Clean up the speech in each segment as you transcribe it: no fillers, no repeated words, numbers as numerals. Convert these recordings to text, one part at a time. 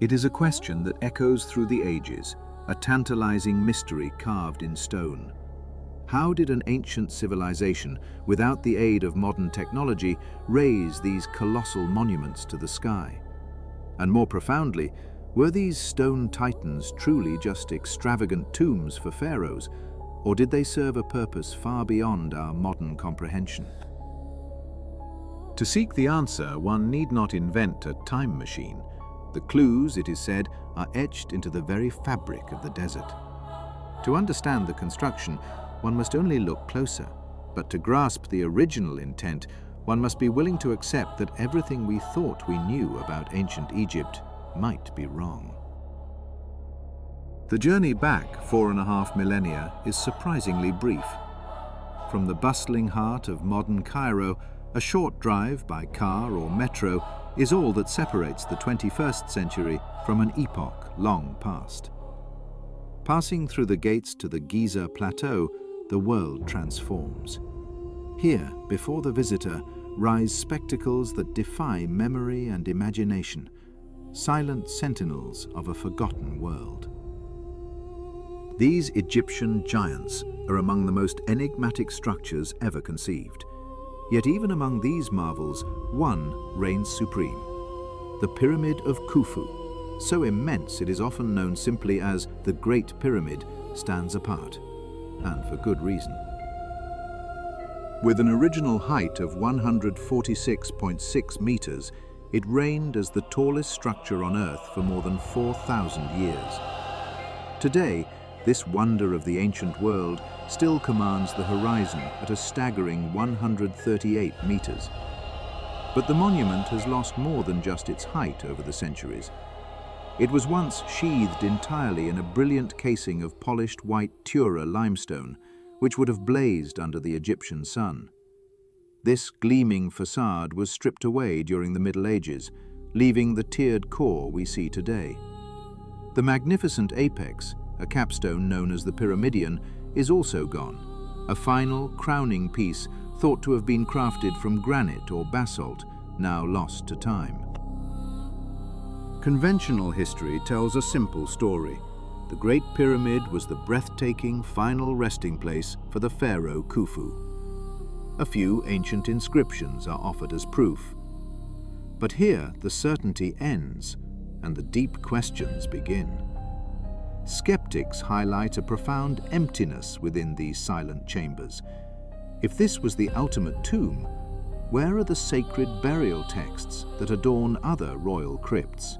It is a question that echoes through the ages, a tantalizing mystery carved in stone. How did an ancient civilization, without the aid of modern technology, raise these colossal monuments to the sky? And more profoundly, were these stone titans truly just extravagant tombs for pharaohs, or did they serve a purpose far beyond our modern comprehension? To seek the answer, one need not invent a time machine. The clues, it is said, are etched into the very fabric of the desert. To understand the construction, one must only look closer, but to grasp the original intent, one must be willing to accept that everything we thought we knew about ancient Egypt might be wrong. The journey back 4.5 millennia is surprisingly brief. From the bustling heart of modern Cairo, a short drive by car or metro is all that separates the 21st century from an epoch long past. Passing through the gates to the Giza plateau, the world transforms. Here, before the visitor, rise spectacles that defy memory and imagination, silent sentinels of a forgotten world. These Egyptian giants are among the most enigmatic structures ever conceived. Yet even among these marvels, one reigns supreme: the Pyramid of Khufu. So immense it is often known simply as the Great Pyramid, stands apart, and for good reason. With an original height of 146.6 meters, it reigned as the tallest structure on Earth for more than 4,000 years. Today, this wonder of the ancient world still commands the horizon at a staggering 138 meters. But the monument has lost more than just its height over the centuries. It was once sheathed entirely in a brilliant casing of polished white Tura limestone, which would have blazed under the Egyptian sun. This gleaming facade was stripped away during the Middle Ages, leaving the tiered core we see today. The magnificent apex, a capstone known as the Pyramidion, is also gone, a final crowning piece thought to have been crafted from granite or basalt, now lost to time. Conventional history tells a simple story. The Great Pyramid was the breathtaking final resting place for the pharaoh Khufu. A few ancient inscriptions are offered as proof. But here the certainty ends and the deep questions begin. Skeptics highlight a profound emptiness within these silent chambers. If this was the ultimate tomb, where are the sacred burial texts that adorn other royal crypts?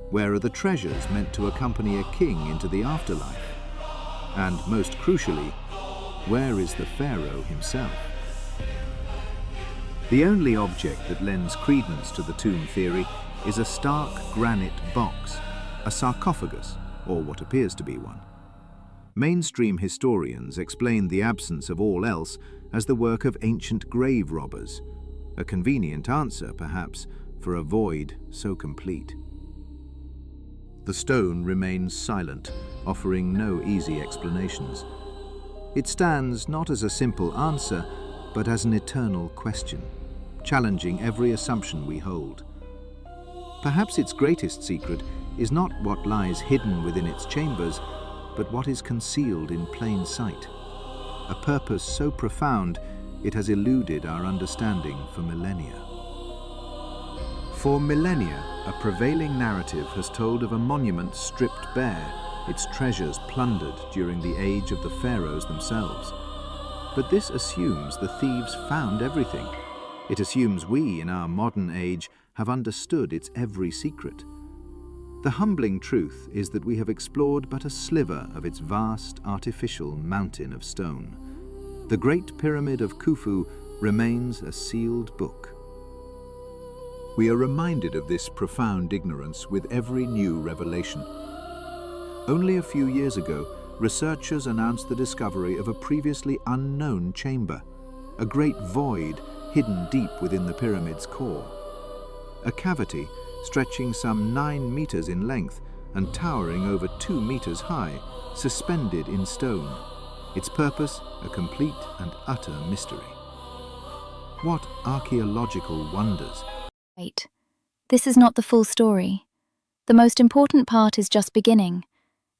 Where are the treasures meant to accompany a king into the afterlife? And most crucially, where is the pharaoh himself? The only object that lends credence to the tomb theory is a stark granite box, a sarcophagus, or what appears to be one. Mainstream historians explain the absence of all else as the work of ancient grave robbers, a convenient answer, perhaps, for a void so complete. The stone remains silent, offering no easy explanations. It stands not as a simple answer, but as an eternal question, challenging every assumption we hold. Perhaps its greatest secret is not what lies hidden within its chambers, but what is concealed in plain sight, a purpose so profound it has eluded our understanding for millennia. For millennia, a prevailing narrative has told of a monument stripped bare, its treasures plundered during the age of the pharaohs themselves. But this assumes the thieves found everything. It assumes we, in our modern age, have understood its every secret. The humbling truth is that we have explored but a sliver of its vast artificial mountain of stone. The Great Pyramid of Khufu remains a sealed book. We are reminded of this profound ignorance with every new revelation. Only a few years ago, researchers announced the discovery of a previously unknown chamber, a great void hidden deep within the pyramid's core. A cavity stretching some 9 meters in length and towering over 2 meters high, suspended in stone. Its purpose, a complete and utter mystery. What archaeological wonders! Wait, this is not the full story. The most important part is just beginning,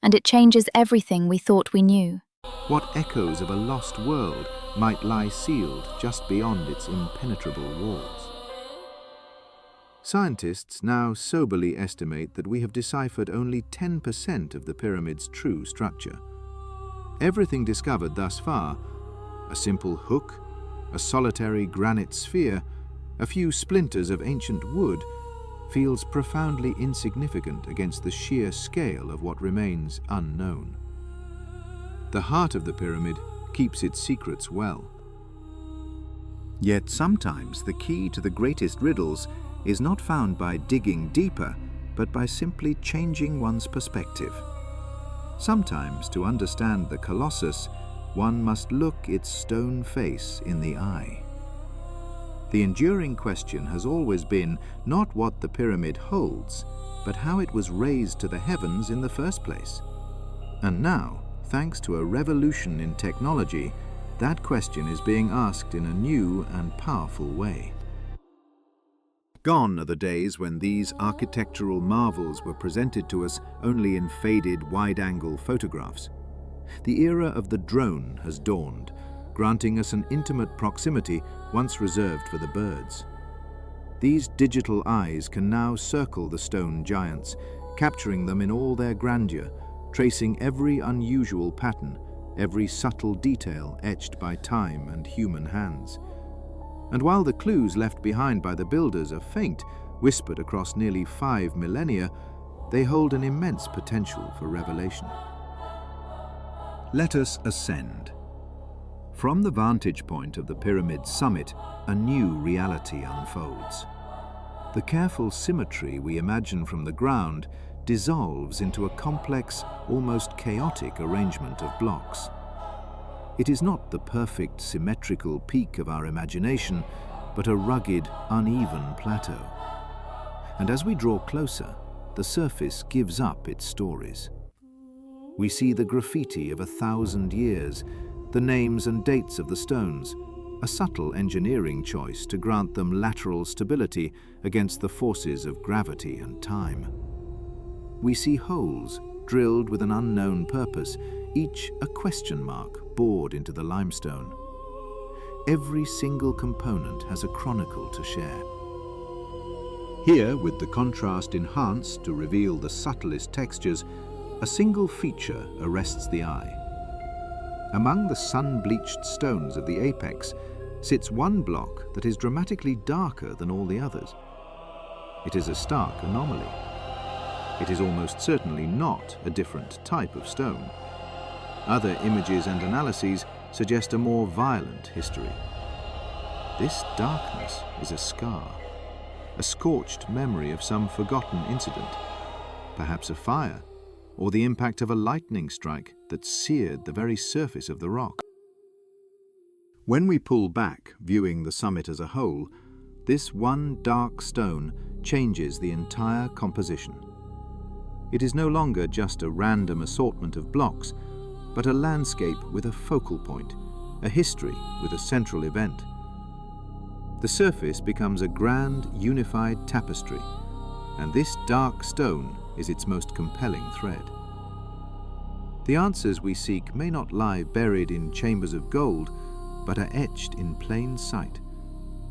and it changes everything we thought we knew. What echoes of a lost world might lie sealed just beyond its impenetrable walls? Scientists now soberly estimate that we have deciphered only 10% of the pyramid's true structure. Everything discovered thus far, a simple hook, a solitary granite sphere, a few splinters of ancient wood, feels profoundly insignificant against the sheer scale of what remains unknown. The heart of the pyramid keeps its secrets well. Yet sometimes the key to the greatest riddles is not found by digging deeper, but by simply changing one's perspective. Sometimes, to understand the Colossus, one must look its stone face in the eye. The enduring question has always been not what the pyramid holds, but how it was raised to the heavens in the first place. And now, thanks to a revolution in technology, that question is being asked in a new and powerful way. Gone are the days when these architectural marvels were presented to us only in faded wide-angle photographs. The era of the drone has dawned, granting us an intimate proximity once reserved for the birds. These digital eyes can now circle the stone giants, capturing them in all their grandeur, tracing every unusual pattern, every subtle detail etched by time and human hands. And while the clues left behind by the builders are faint, whispered across nearly 5 millennia, they hold an immense potential for revelation. Let us ascend. From the vantage point of the pyramid's summit, a new reality unfolds. The careful symmetry we imagine from the ground dissolves into a complex, almost chaotic arrangement of blocks. It is not the perfect symmetrical peak of our imagination, but a rugged, uneven plateau. And as we draw closer, the surface gives up its stories. We see the graffiti of 1,000 years, the names and dates of the stones, a subtle engineering choice to grant them lateral stability against the forces of gravity and time. We see holes drilled with an unknown purpose, each a question mark bored into the limestone. Every single component has a chronicle to share. Here, with the contrast enhanced to reveal the subtlest textures, a single feature arrests the eye. Among the sun-bleached stones of the apex sits one block that is dramatically darker than all the others. It is a stark anomaly. It is almost certainly not a different type of stone. Other images and analyses suggest a more violent history. This darkness is a scar, a scorched memory of some forgotten incident, perhaps a fire, or the impact of a lightning strike that seared the very surface of the rock. When we pull back, viewing the summit as a whole, this one dark stone changes the entire composition. It is no longer just a random assortment of blocks, but a landscape with a focal point, a history with a central event. The surface becomes a grand, unified tapestry, and this dark stone is its most compelling thread. The answers we seek may not lie buried in chambers of gold, but are etched in plain sight,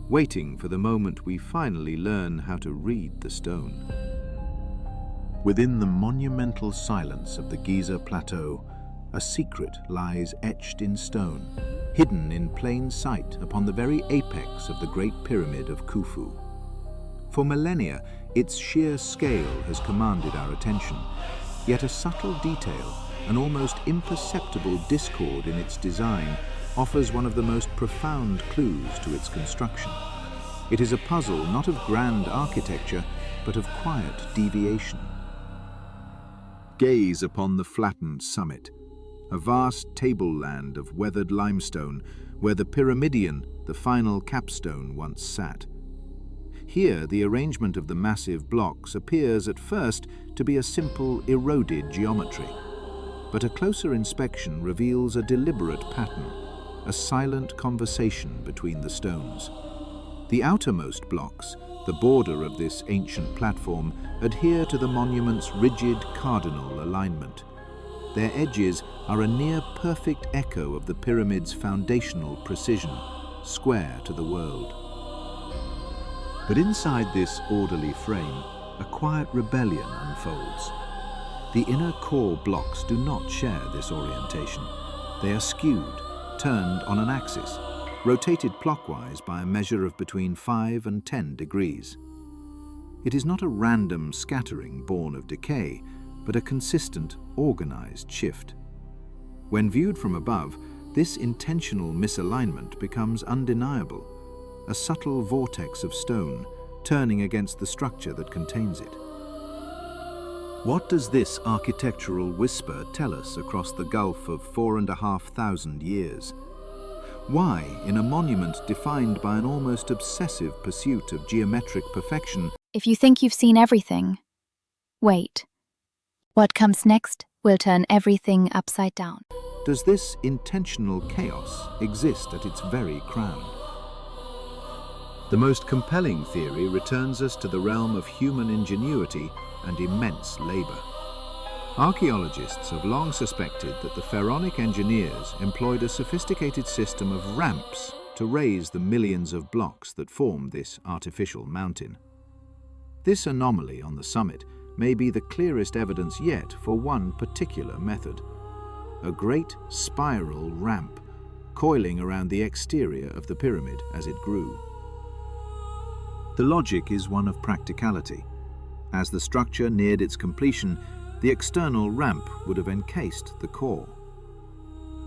waiting for the moment we finally learn how to read the stone. Within the monumental silence of the Giza plateau, a secret lies etched in stone, hidden in plain sight upon the very apex of the Great Pyramid of Khufu. For millennia, its sheer scale has commanded our attention, yet a subtle detail, an almost imperceptible discord in its design, offers one of the most profound clues to its construction. It is a puzzle not of grand architecture, but of quiet deviation. Gaze upon the flattened summit, a vast tableland of weathered limestone where the pyramidion, the final capstone, once sat. Here, the arrangement of the massive blocks appears at first to be a simple, eroded geometry, but a closer inspection reveals a deliberate pattern, a silent conversation between the stones. The outermost blocks, The border of this ancient platform adhere to the monument's rigid cardinal alignment. Their edges are a near-perfect echo of the pyramid's foundational precision, square to the world. But inside this orderly frame, a quiet rebellion unfolds. The inner core blocks do not share this orientation. They are skewed, turned on an axis, rotated clockwise by a measure of between 5 and 10 degrees. It is not a random scattering born of decay, but a consistent, organized shift. When viewed from above, this intentional misalignment becomes undeniable, a subtle vortex of stone turning against the structure that contains it. What does this architectural whisper tell us across the gulf of 4,500 years? Why, in a monument defined by an almost obsessive pursuit of geometric perfection, If you think you've seen everything, wait. What comes next will turn everything upside down. does this intentional chaos exist at its very crown? The most compelling theory returns us to the realm of human ingenuity and immense labor. Archaeologists have long suspected that the pharaonic engineers employed a sophisticated system of ramps to raise the millions of blocks that form this artificial mountain. This anomaly on the summit may be the clearest evidence yet for one particular method: a great spiral ramp coiling around the exterior of the pyramid as it grew. The logic is one of practicality. As the structure neared its completion, the external ramp would have encased the core.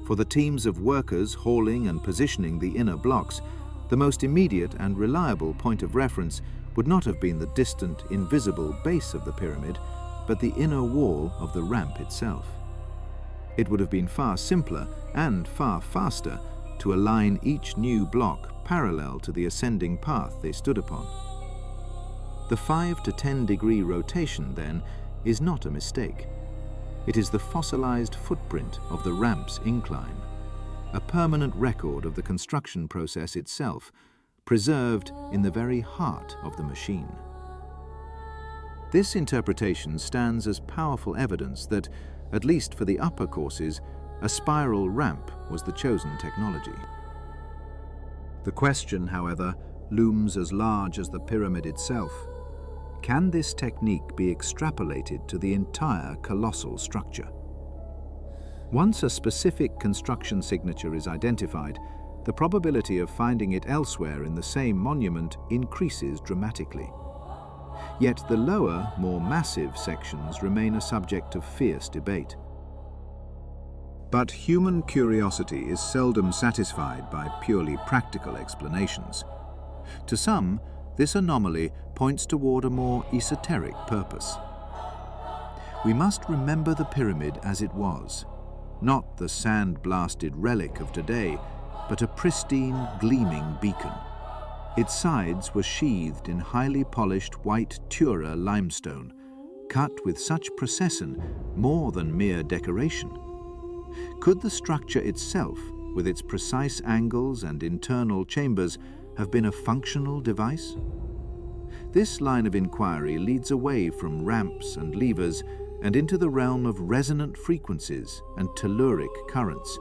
For the teams of workers hauling and positioning the inner blocks, the most immediate and reliable point of reference would not have been the distant, invisible base of the pyramid, but the inner wall of the ramp itself. It would have been far simpler and far faster to align each new block parallel to the ascending path they stood upon. The 5 to 10 degree rotation, then, is not a mistake. It is the fossilized footprint of the ramp's incline, a permanent record of the construction process itself, preserved in the very heart of the machine. This interpretation stands as powerful evidence that, at least for the upper courses, a spiral ramp was the chosen technology. The question, however, looms as large as the pyramid itself. Can this technique be extrapolated to the entire colossal structure? Once a specific construction signature is identified, the probability of finding it elsewhere in the same monument increases dramatically. Yet the lower, more massive sections remain a subject of fierce debate. But human curiosity is seldom satisfied by purely practical explanations. To some, this anomaly points toward a more esoteric purpose. We must remember the pyramid as it was, not the sand-blasted relic of today, but a pristine, gleaming beacon. Its sides were sheathed in highly polished white Tura limestone, cut with such precision, more than mere decoration. Could the structure itself, with its precise angles and internal chambers, have been a functional device? This line of inquiry leads away from ramps and levers and into the realm of resonant frequencies and telluric currents,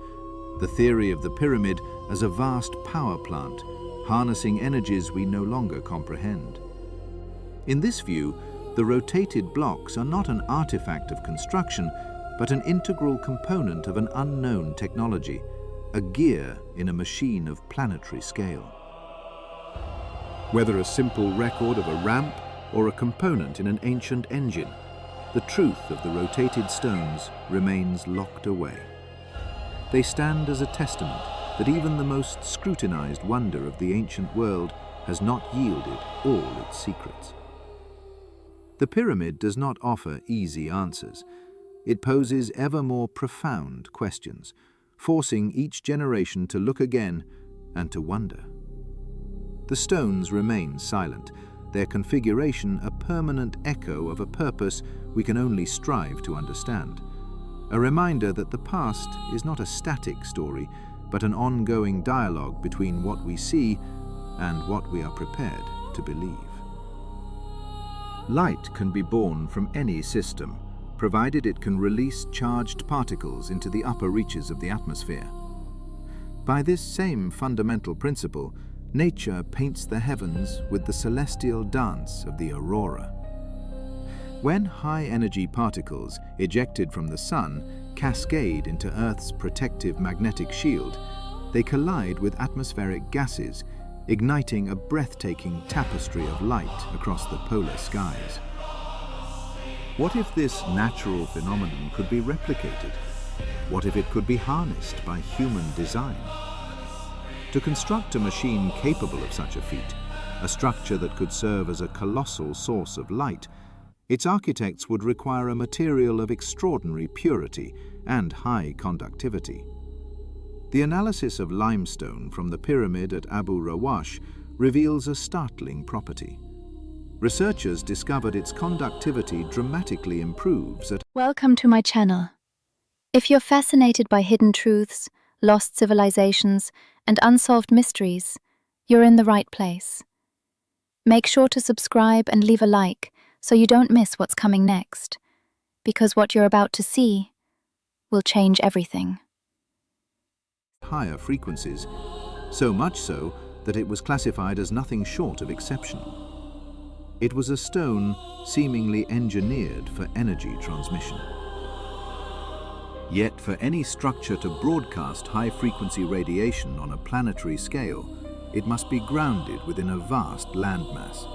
the theory of the pyramid as a vast power plant, harnessing energies we no longer comprehend. In this view, the rotated blocks are not an artifact of construction, but an integral component of an unknown technology, a gear in a machine of planetary scale. Whether a simple record of a ramp or a component in an ancient engine, the truth of the rotated stones remains locked away. They stand as a testament that even the most scrutinized wonder of the ancient world has not yielded all its secrets. The pyramid does not offer easy answers. It poses ever more profound questions, forcing each generation to look again and to wonder. The stones remain silent, their configuration a permanent echo of a purpose we can only strive to understand. A reminder that the past is not a static story, but an ongoing dialogue between what we see and what we are prepared to believe. Light can be born from any system, provided it can release charged particles into the upper reaches of the atmosphere. By this same fundamental principle, nature paints the heavens with the celestial dance of the aurora. When high-energy particles ejected from the sun cascade into Earth's protective magnetic shield, they collide with atmospheric gases, igniting a breathtaking tapestry of light across the polar skies. What if this natural phenomenon could be replicated? What if it could be harnessed by human design? To construct a machine capable of such a feat, a structure that could serve as a colossal source of light, its architects would require a material of extraordinary purity and high conductivity. The analysis of limestone from the pyramid at Abu Rawash reveals a startling property. Researchers discovered its conductivity dramatically improves at... Welcome to my channel. If you're fascinated by hidden truths, lost civilizations, and unsolved mysteries, you're in the right place. Make sure to subscribe and leave a like so you don't miss what's coming next, because what you're about to see will change everything. Higher frequencies, so much so that it was classified as nothing short of exceptional. It was a stone seemingly engineered for energy transmission. Yet for any structure to broadcast high-frequency radiation on a planetary scale, it must be grounded within a vast landmass.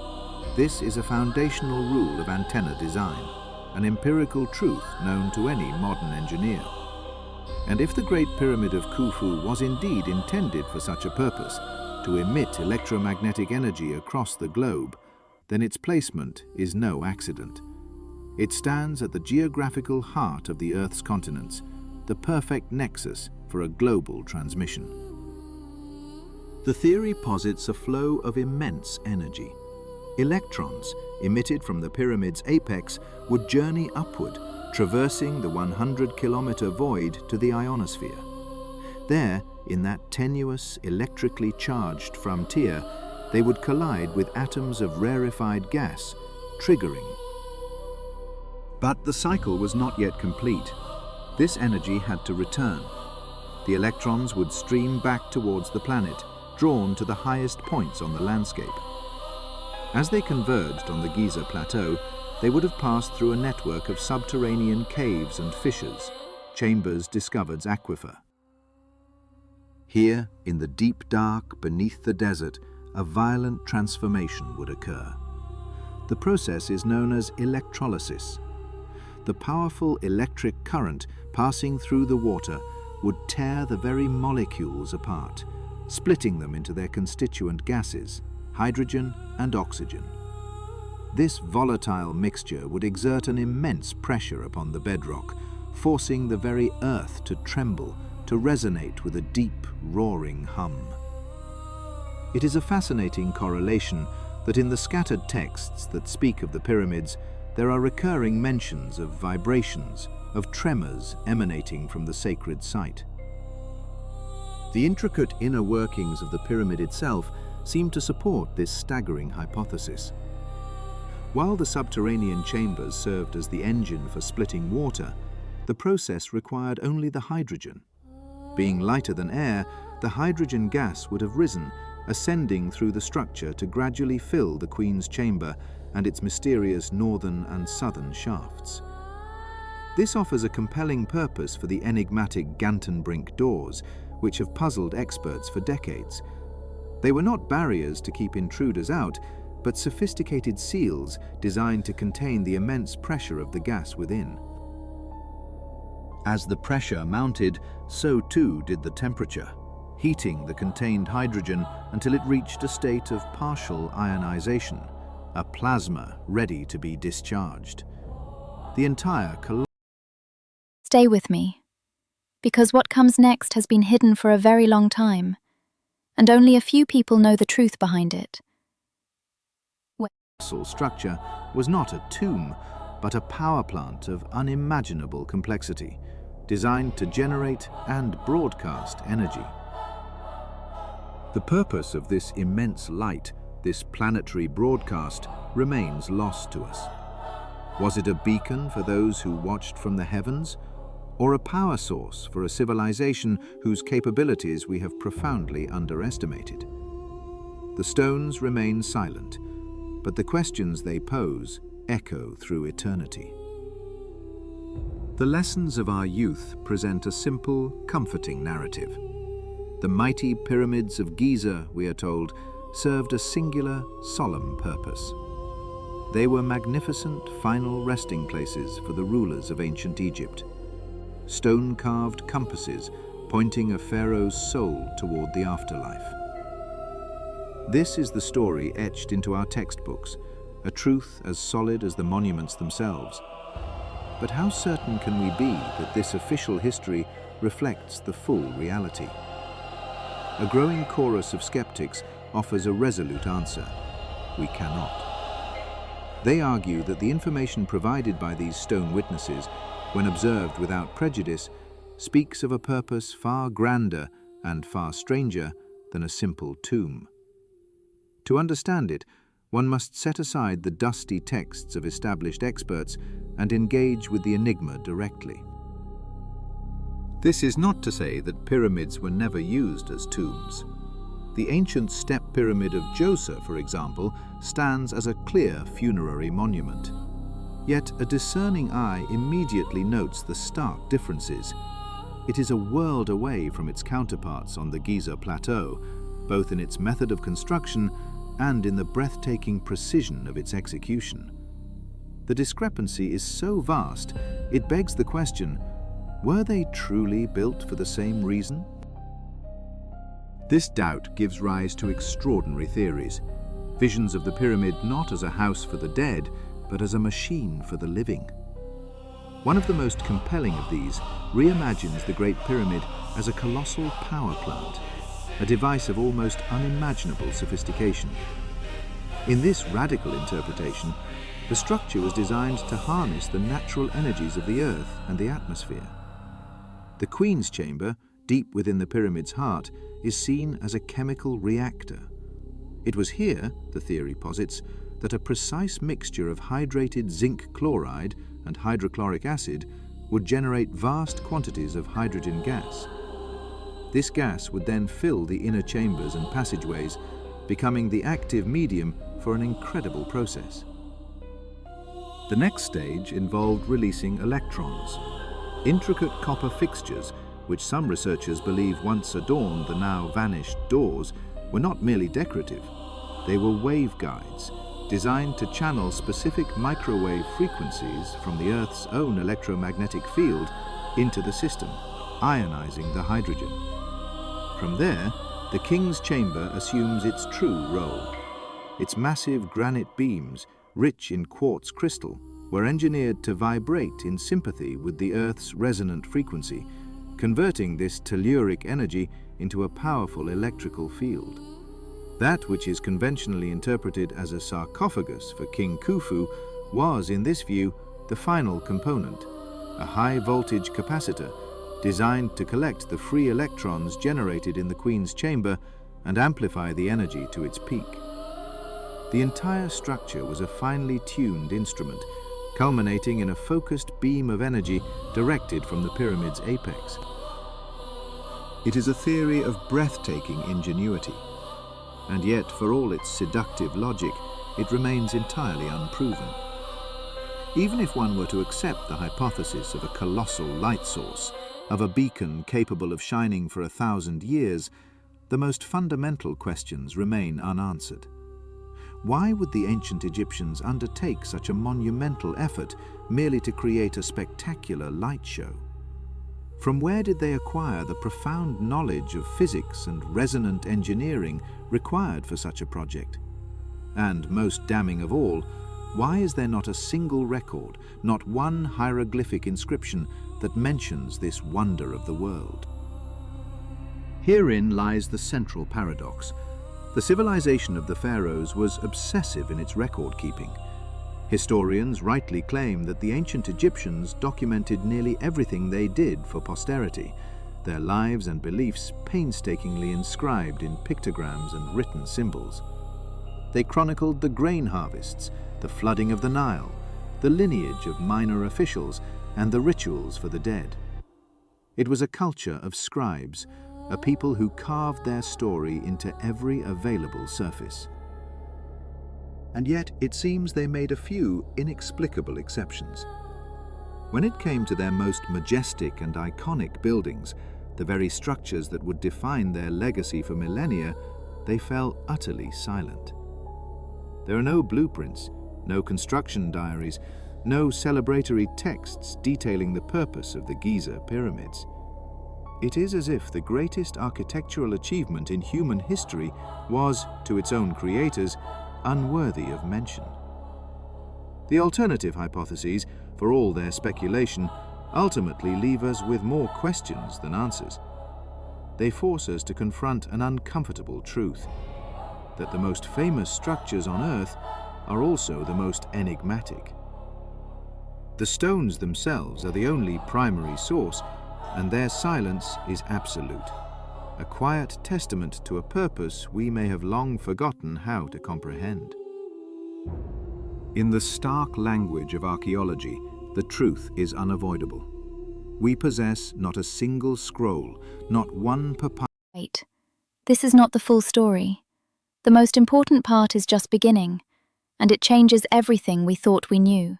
This is a foundational rule of antenna design, an empirical truth known to any modern engineer. And if the Great Pyramid of Khufu was indeed intended for such a purpose, to emit electromagnetic energy across the globe, then its placement is no accident. It stands at the geographical heart of the Earth's continents, the perfect nexus for a global transmission. The theory posits a flow of immense energy. Electrons, emitted from the pyramid's apex, would journey upward, traversing the 100-kilometer void to the ionosphere. There, in that tenuous, electrically charged frontier, they would collide with atoms of rarefied gas, triggering. But the cycle was not yet complete. This energy had to return. The electrons would stream back towards the planet, drawn to the highest points on the landscape. As they converged on the Giza plateau, they would have passed through a network of subterranean caves and fissures, chambers discovered as aquifer. Here, in the deep dark beneath the desert, a violent transformation would occur. The process is known as electrolysis. The powerful electric current passing through the water would tear the very molecules apart, splitting them into their constituent gases, hydrogen and oxygen. This volatile mixture would exert an immense pressure upon the bedrock, forcing the very earth to tremble, to resonate with a deep, roaring hum. It is a fascinating correlation that in the scattered texts that speak of the pyramids, there are recurring mentions of vibrations, of tremors emanating from the sacred site. The intricate inner workings of the pyramid itself seem to support this staggering hypothesis. While the subterranean chambers served as the engine for splitting water, the process required only the hydrogen. Being lighter than air, the hydrogen gas would have risen, ascending through the structure to gradually fill the Queen's chamber and its mysterious northern and southern shafts. This offers a compelling purpose for the enigmatic Gantenbrink doors, which have puzzled experts for decades. They were not barriers to keep intruders out, but sophisticated seals designed to contain the immense pressure of the gas within. As the pressure mounted, so too did the temperature, heating the contained hydrogen until it reached a state of partial ionization, a plasma ready to be discharged. The entire Stay with me, because what comes next has been hidden for a very long time, and only a few people know the truth behind it. colossal structure was not a tomb, but a power plant of unimaginable complexity, designed to generate and broadcast energy. The purpose of this immense light this planetary broadcast remains lost to us. Was it a beacon for those who watched from the heavens, or a power source for a civilization whose capabilities we have profoundly underestimated? The stones remain silent, but the questions they pose echo through eternity. The lessons of our youth present a simple, comforting narrative. The mighty pyramids of Giza, we are told, served a singular, solemn purpose. They were magnificent final resting places for the rulers of ancient Egypt. Stone-carved compasses pointing a pharaoh's soul toward the afterlife. This is the story etched into our textbooks, a truth as solid as the monuments themselves. But how certain can we be that this official history reflects the full reality? A growing chorus of skeptics offers a resolute answer: we cannot. They argue that the information provided by these stone witnesses, when observed without prejudice, speaks of a purpose far grander and far stranger than a simple tomb. To understand it, one must set aside the dusty texts of established experts and engage with the enigma directly. This is not to say that pyramids were never used as tombs. The ancient step pyramid of Giza, for example, stands as a clear funerary monument. Yet a discerning eye immediately notes the stark differences. It is a world away from its counterparts on the Giza plateau, both in its method of construction and in the breathtaking precision of its execution. The discrepancy is so vast, it begs the question, were they truly built for the same reason? This doubt gives rise to extraordinary theories. Visions of the pyramid not as a house for the dead, but as a machine for the living. One of the most compelling of these reimagines the Great Pyramid as a colossal power plant, a device of almost unimaginable sophistication. In this radical interpretation, the structure was designed to harness the natural energies of the Earth and the atmosphere. The Queen's Chamber, deep within the pyramid's heart, is seen as a chemical reactor. It was here, the theory posits, that a precise mixture of hydrated zinc chloride and hydrochloric acid would generate vast quantities of hydrogen gas. This gas would then fill the inner chambers and passageways, becoming the active medium for an incredible process. The next stage involved releasing electrons. Intricate copper fixtures, which some researchers believe once adorned the now vanished doors, were not merely decorative. They were waveguides, designed to channel specific microwave frequencies from the Earth's own electromagnetic field into the system, ionizing the hydrogen. From there, the King's Chamber assumes its true role. Its massive granite beams, rich in quartz crystal, were engineered to vibrate in sympathy with the Earth's resonant frequency, converting this telluric energy into a powerful electrical field. That which is conventionally interpreted as a sarcophagus for King Khufu was, in this view, the final component, a high-voltage capacitor designed to collect the free electrons generated in the Queen's Chamber and amplify the energy to its peak. The entire structure was a finely tuned instrument, culminating in a focused beam of energy directed from the pyramid's apex. It is a theory of breathtaking ingenuity, and yet, for all its seductive logic, it remains entirely unproven. Even if one were to accept the hypothesis of a colossal light source, of a beacon capable of shining for 1,000 years, the most fundamental questions remain unanswered. Why would the ancient Egyptians undertake such a monumental effort merely to create a spectacular light show? From where did they acquire the profound knowledge of physics and resonant engineering required for such a project? And, most damning of all, why is there not a single record, not one hieroglyphic inscription that mentions this wonder of the world? Herein lies the central paradox. The civilization of the pharaohs was obsessive in its record-keeping. Historians rightly claim that the ancient Egyptians documented nearly everything they did for posterity, their lives and beliefs painstakingly inscribed in pictograms and written symbols. They chronicled the grain harvests, the flooding of the Nile, the lineage of minor officials, and the rituals for the dead. It was a culture of scribes, a people who carved their story into every available surface. And yet it seems they made a few inexplicable exceptions. When it came to their most majestic and iconic buildings, the very structures that would define their legacy for millennia, they fell utterly silent. There are no blueprints, no construction diaries, no celebratory texts detailing the purpose of the Giza pyramids. It is as if the greatest architectural achievement in human history was, to its own creators, unworthy of mention. The alternative hypotheses, for all their speculation, ultimately leave us with more questions than answers. They force us to confront an uncomfortable truth, that the most famous structures on Earth are also the most enigmatic. The stones themselves are the only primary source, and their silence is absolute, a quiet testament to a purpose we may have long forgotten how to comprehend. In the stark language of archaeology, the truth is unavoidable. We possess not a single scroll, not one papyrus. Wait, this is not the full story. The most important part is just beginning, and it changes everything we thought we knew.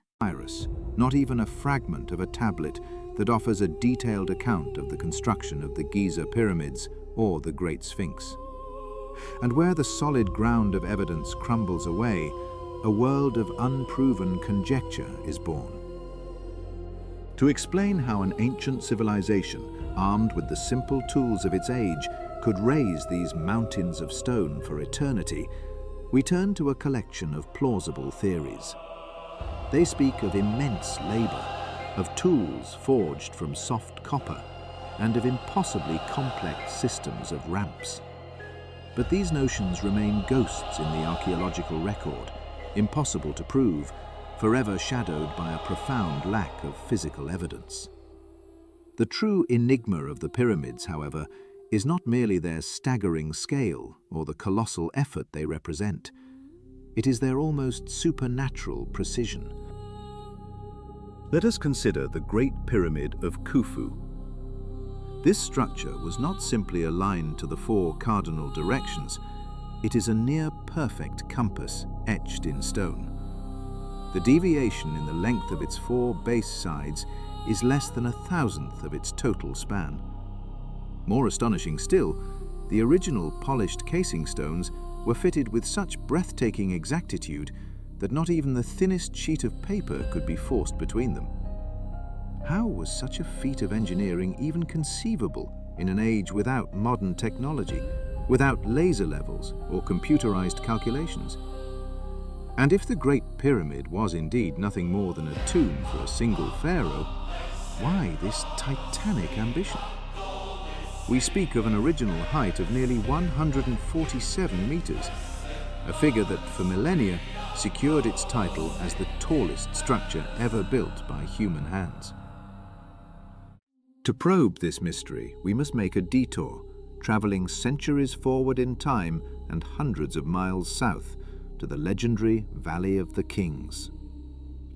Not even a fragment of a tablet that offers a detailed account of the construction of the Giza pyramids or the Great Sphinx. And where the solid ground of evidence crumbles away, a world of unproven conjecture is born. To explain how an ancient civilization, armed with the simple tools of its age, could raise these mountains of stone for eternity, we turn to a collection of plausible theories. They speak of immense labor, of tools forged from soft copper, and of impossibly complex systems of ramps. But these notions remain ghosts in the archaeological record, impossible to prove, forever shadowed by a profound lack of physical evidence. The true enigma of the pyramids, however, is not merely their staggering scale or the colossal effort they represent. It is their almost supernatural precision. Let us consider the Great Pyramid of Khufu. This structure was not simply aligned to the four cardinal directions. It is a near-perfect compass etched in stone. The deviation in the length of its four base sides is less than 1,000th of its total span. More astonishing still, the original polished casing stones were fitted with such breathtaking exactitude that not even the thinnest sheet of paper could be forced between them. How was such a feat of engineering even conceivable in an age without modern technology, without laser levels or computerized calculations? And if the Great Pyramid was indeed nothing more than a tomb for a single pharaoh, why this titanic ambition? We speak of an original height of nearly 147 meters, a figure that for millennia secured its title as the tallest structure ever built by human hands. To probe this mystery, we must make a detour, traveling centuries forward in time and hundreds of miles south to the legendary Valley of the Kings.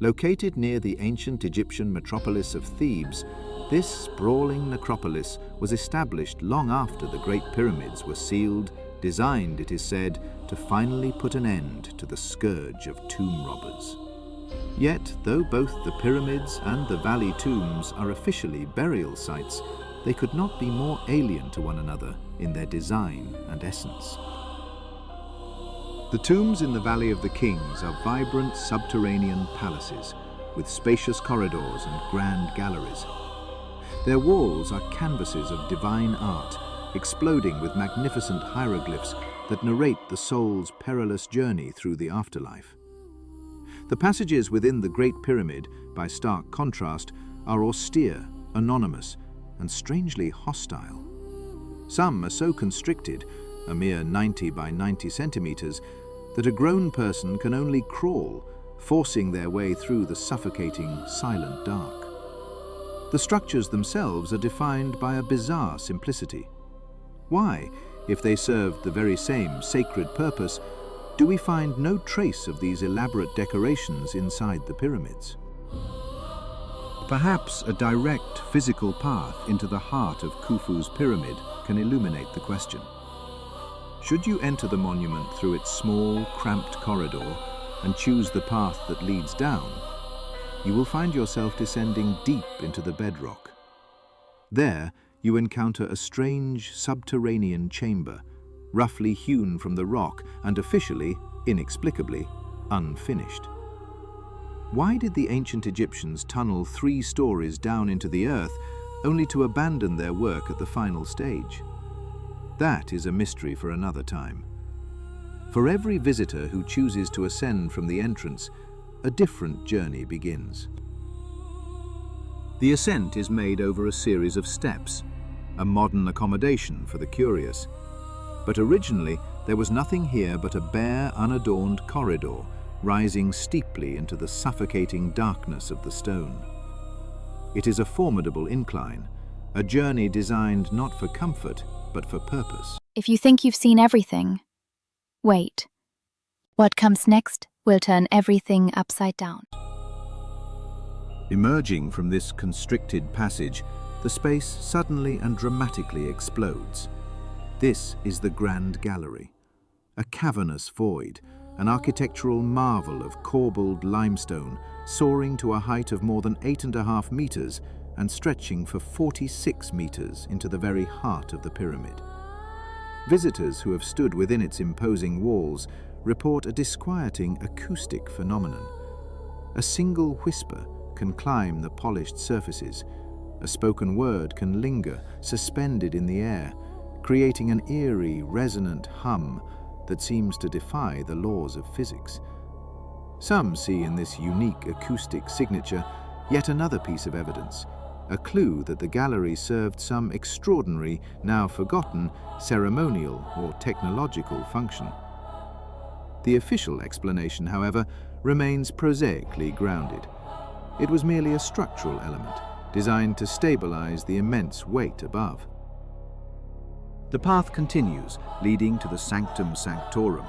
Located near the ancient Egyptian metropolis of Thebes, this sprawling necropolis was established long after the Great Pyramids were sealed, designed, it is said, to finally put an end to the scourge of tomb robbers. Yet, though both the pyramids and the valley tombs are officially burial sites, they could not be more alien to one another in their design and essence. The tombs in the Valley of the Kings are vibrant subterranean palaces with spacious corridors and grand galleries. Their walls are canvases of divine art, exploding with magnificent hieroglyphs that narrate the soul's perilous journey through the afterlife. The passages within the Great Pyramid, by stark contrast, are austere, anonymous, and strangely hostile. Some are so constricted, a mere 90 by 90 centimeters, that a grown person can only crawl, forcing their way through the suffocating, silent dark. The structures themselves are defined by a bizarre simplicity. Why, if they served the very same sacred purpose, do we find no trace of these elaborate decorations inside the pyramids. Perhaps a direct physical path into the heart of Khufu's pyramid can illuminate the question. Should you enter the monument through its small, cramped corridor and choose the path that leads down, you will find yourself descending deep into the bedrock. There, you encounter a strange subterranean chamber, roughly hewn from the rock and officially, inexplicably, unfinished. Why did the ancient Egyptians tunnel 3 stories down into the earth only to abandon their work at the final stage? That is a mystery for another time. For every visitor who chooses to ascend from the entrance, a different journey begins. The ascent is made over a series of steps, a modern accommodation for the curious. But originally, there was nothing here but a bare, unadorned corridor rising steeply into the suffocating darkness of the stone. It is a formidable incline, a journey designed not for comfort, but for purpose. If you think you've seen everything, wait. What comes next will turn everything upside down. Emerging from this constricted passage, the space suddenly and dramatically explodes. This is the Grand Gallery, a cavernous void, an architectural marvel of corbelled limestone soaring to a height of more than 8.5 meters and stretching for 46 meters into the very heart of the pyramid. Visitors who have stood within its imposing walls report a disquieting acoustic phenomenon. A single whisper can climb the polished surfaces. A spoken word can linger, suspended in the air, creating an eerie, resonant hum that seems to defy the laws of physics. Some see in this unique acoustic signature yet another piece of evidence, a clue that the gallery served some extraordinary, now forgotten, ceremonial or technological function. The official explanation, however, remains prosaically grounded. It was merely a structural element, designed to stabilize the immense weight above. The path continues, leading to the Sanctum Sanctorum.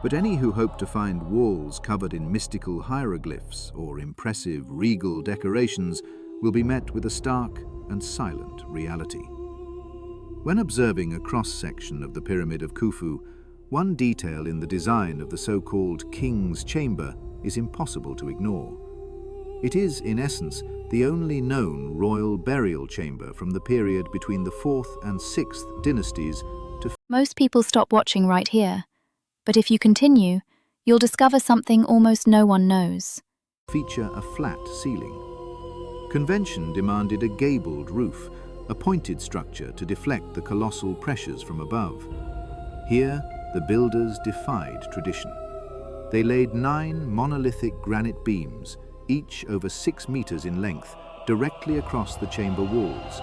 But any who hope to find walls covered in mystical hieroglyphs or impressive regal decorations will be met with a stark and silent reality. When observing a cross-section of the Pyramid of Khufu, one detail in the design of the so-called King's Chamber is impossible to ignore. It is, in essence, the only known royal burial chamber from the period between the 4th and 6th dynasties to... Most people stop watching right here, but if you continue, you'll discover something almost no one knows. feature a flat ceiling. Convention demanded a gabled roof, a pointed structure to deflect the colossal pressures from above. Here, the builders defied tradition. They laid 9 monolithic granite beams, each over 6 meters in length, directly across the chamber walls,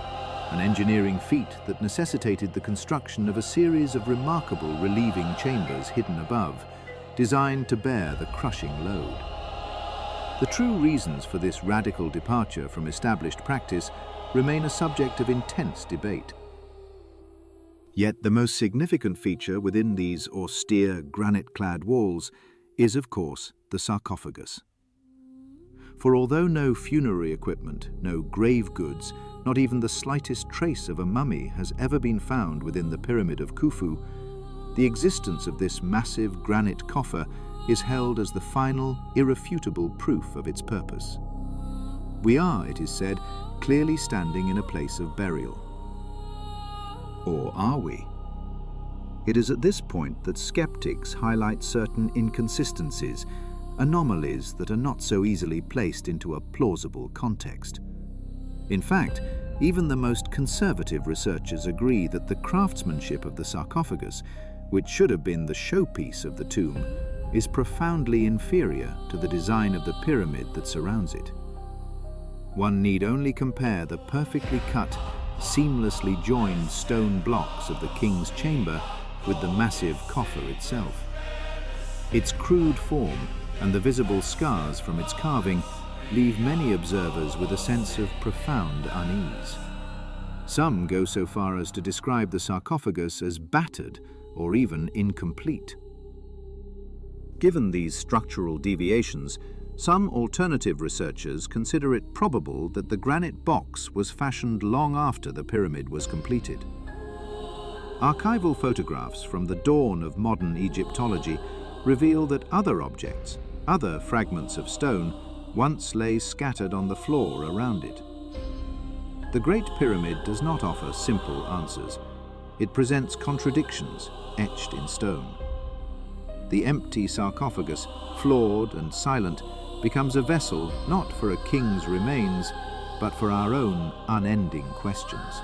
an engineering feat that necessitated the construction of a series of remarkable relieving chambers hidden above, designed to bear the crushing load. The true reasons for this radical departure from established practice remain a subject of intense debate. Yet the most significant feature within these austere granite-clad walls is, of course, the sarcophagus. For although no funerary equipment, no grave goods, not even the slightest trace of a mummy has ever been found within the Pyramid of Khufu, the existence of this massive granite coffer is held as the final, irrefutable proof of its purpose. We are, it is said, clearly standing in a place of burial. Or are we? It is at this point that skeptics highlight certain inconsistencies, anomalies that are not so easily placed into a plausible context. In fact, even the most conservative researchers agree that the craftsmanship of the sarcophagus, which should have been the showpiece of the tomb, is profoundly inferior to the design of the pyramid that surrounds it. One need only compare the perfectly cut, seamlessly joined stone blocks of the king's chamber with the massive coffer itself. Its crude form and the visible scars from its carving leave many observers with a sense of profound unease. Some go so far as to describe the sarcophagus as battered or even incomplete. Given these structural deviations, some alternative researchers consider it probable that the granite box was fashioned long after the pyramid was completed. Archival photographs from the dawn of modern Egyptology reveal that other objects, other fragments of stone, once lay scattered on the floor around it. The Great Pyramid does not offer simple answers. It presents contradictions etched in stone. The empty sarcophagus, flawed and silent, becomes a vessel not for a king's remains, but for our own unending questions.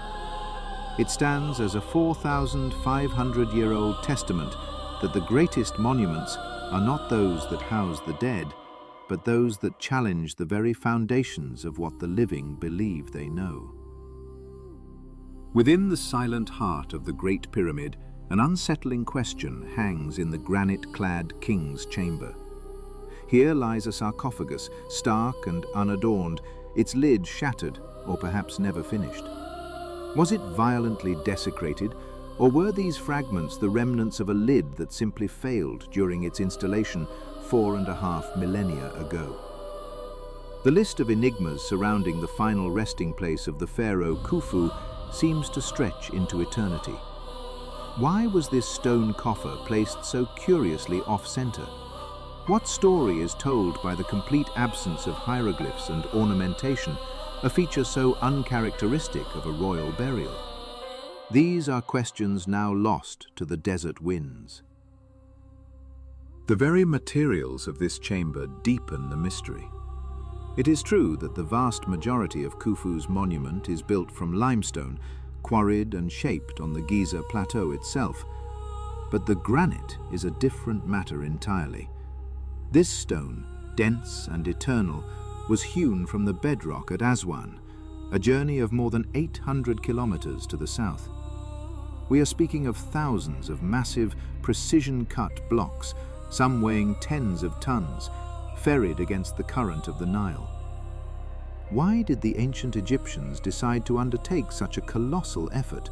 It stands as a 4,500-year-old testament that the greatest monuments are not those that house the dead, but those that challenge the very foundations of what the living believe they know. Within the silent heart of the Great Pyramid, an unsettling question hangs in the granite-clad king's chamber. Here lies a sarcophagus, stark and unadorned, its lid shattered or perhaps never finished. Was it violently desecrated, or were these fragments the remnants of a lid that simply failed during its installation 4.5 millennia ago? The list of enigmas surrounding the final resting place of the pharaoh Khufu seems to stretch into eternity. Why was this stone coffer placed so curiously off-center? What story is told by the complete absence of hieroglyphs and ornamentation, a feature so uncharacteristic of a royal burial? These are questions now lost to the desert winds. The very materials of this chamber deepen the mystery. It is true that the vast majority of Khufu's monument is built from limestone, quarried and shaped on the Giza plateau itself. But the granite is a different matter entirely. This stone, dense and eternal, was hewn from the bedrock at Aswan, a journey of more than 800 kilometers to the south. We are speaking of thousands of massive, precision-cut blocks, some weighing tens of tons, ferried against the current of the Nile. Why did the ancient Egyptians decide to undertake such a colossal effort,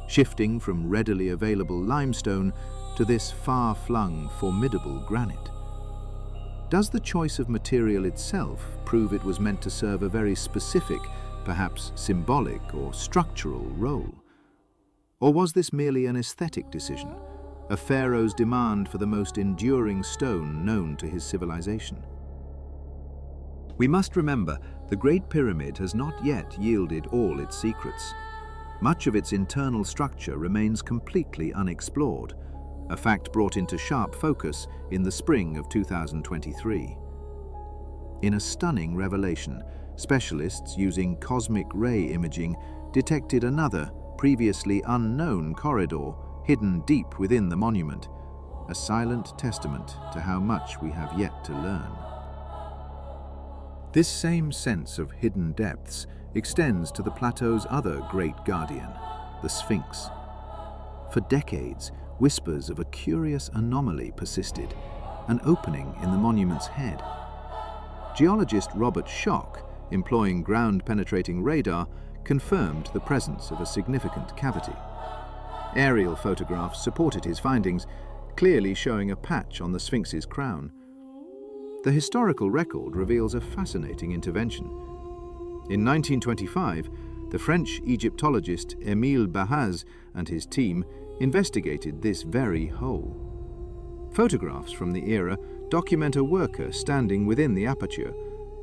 shifting from readily available limestone to this far-flung, formidable granite? Does the choice of material itself prove it was meant to serve a very specific, perhaps symbolic or structural role? Or was this merely an aesthetic decision, a pharaoh's demand for the most enduring stone known to his civilization? We must remember, the Great Pyramid has not yet yielded all its secrets. Much of its internal structure remains completely unexplored, a fact brought into sharp focus in the spring of 2023. In a stunning revelation, specialists using cosmic ray imaging detected another, previously unknown corridor hidden deep within the monument, a silent testament to how much we have yet to learn. This same sense of hidden depths extends to the plateau's other great guardian, the Sphinx. For decades, whispers of a curious anomaly persisted, an opening in the monument's head. Geologist Robert Schoch, employing ground-penetrating radar, confirmed the presence of a significant cavity. Aerial photographs supported his findings, clearly showing a patch on the Sphinx's crown. The historical record reveals a fascinating intervention. In 1925, the French Egyptologist Émile Bajaz and his team investigated this very hole. Photographs from the era document a worker standing within the aperture,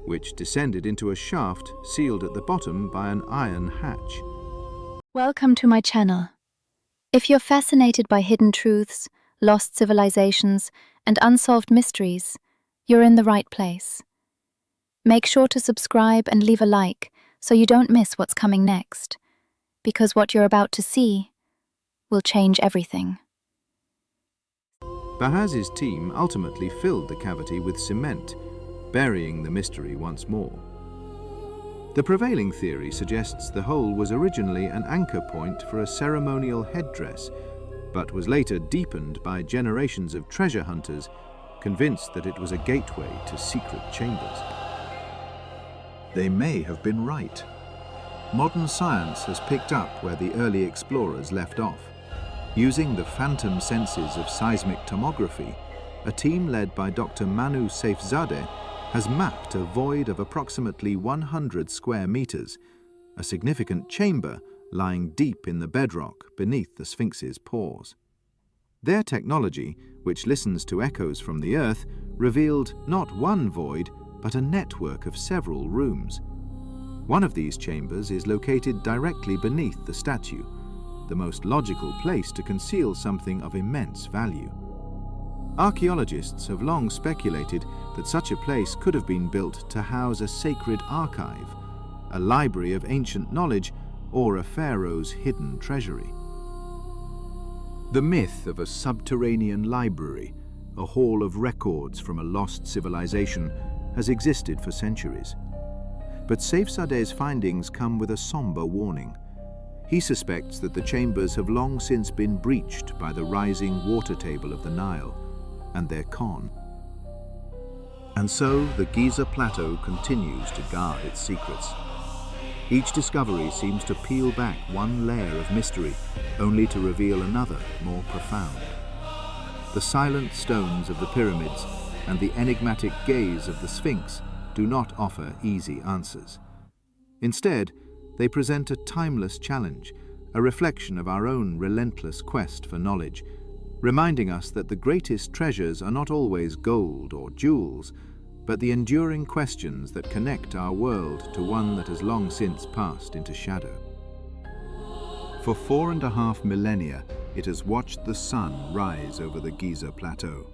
which descended into a shaft sealed at the bottom by an iron hatch. Welcome to my channel. If you're fascinated by hidden truths, lost civilizations, and unsolved mysteries, you're in the right place. Make sure to subscribe and leave a like so you don't miss what's coming next, because what you're about to see will change everything. Bajaz's team ultimately filled the cavity with cement, burying the mystery once more. The prevailing theory suggests the hole was originally an anchor point for a ceremonial headdress, but was later deepened by generations of treasure hunters convinced that it was a gateway to secret chambers. They may have been right. Modern science has picked up where the early explorers left off. Using the phantom senses of seismic tomography, a team led by Dr. Manu Saifzadeh has mapped a void of approximately 100 square meters, a significant chamber lying deep in the bedrock beneath the Sphinx's pores. Their technology, which listens to echoes from the Earth, revealed not one void, but a network of several rooms. One of these chambers is located directly beneath the statue, the most logical place to conceal something of immense value. Archaeologists have long speculated that such a place could have been built to house a sacred archive, a library of ancient knowledge, or a pharaoh's hidden treasury. The myth of a subterranean library, a hall of records from a lost civilization, has existed for centuries. But Saifzadeh's findings come with a somber warning. He suspects that the chambers have long since been breached by the rising water table of the Nile and their Khan. And so the Giza plateau continues to guard its secrets. Each discovery seems to peel back one layer of mystery, only to reveal another more profound. The silent stones of the pyramids and the enigmatic gaze of the Sphinx do not offer easy answers. Instead, they present a timeless challenge, a reflection of our own relentless quest for knowledge, reminding us that the greatest treasures are not always gold or jewels, but the enduring questions that connect our world to one that has long since passed into shadow. For 4.5 millennia, it has watched the sun rise over the Giza plateau.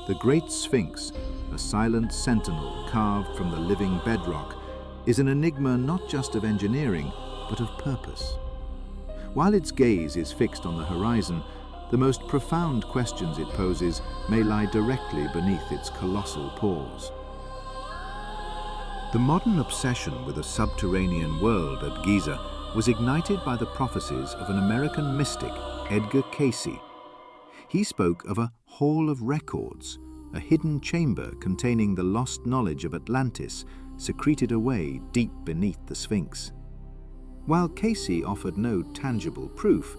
The Great Sphinx, a silent sentinel carved from the living bedrock, is an enigma not just of engineering, but of purpose. While its gaze is fixed on the horizon, the most profound questions it poses may lie directly beneath its colossal pores. The modern obsession with a subterranean world at Giza was ignited by the prophecies of an American mystic, Edgar Cayce. He spoke of a hall of records, a hidden chamber containing the lost knowledge of Atlantis secreted away deep beneath the Sphinx. While Cayce offered no tangible proof,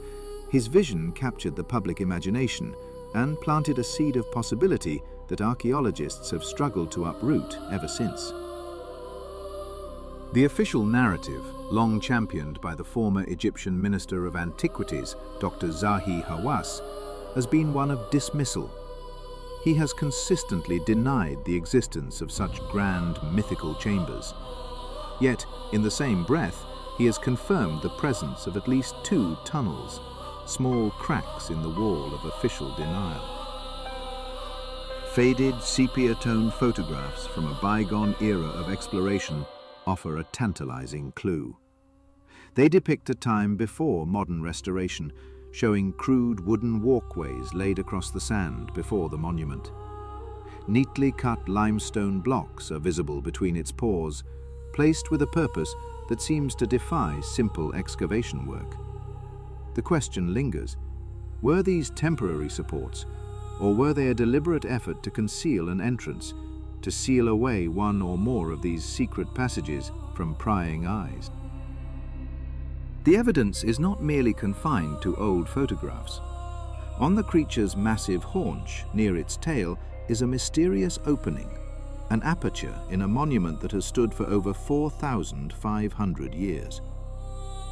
his vision captured the public imagination and planted a seed of possibility that archaeologists have struggled to uproot ever since. The official narrative, long championed by the former Egyptian Minister of Antiquities, Dr. Zahi Hawass, has been one of dismissal. He has consistently denied the existence of such grand mythical chambers. Yet, in the same breath, he has confirmed the presence of at least 2 tunnels, small cracks in the wall of official denial. Faded sepia-tone photographs from a bygone era of exploration offer a tantalizing clue. They depict a time before modern restoration, showing crude wooden walkways laid across the sand before the monument. Neatly cut limestone blocks are visible between its pores, placed with a purpose that seems to defy simple excavation work. The question lingers: were these temporary supports, or were they a deliberate effort to conceal an entrance, to seal away one or more of these secret passages from prying eyes? The evidence is not merely confined to old photographs. On the creature's massive haunch, near its tail, is a mysterious opening, an aperture in a monument that has stood for over 4,500 years.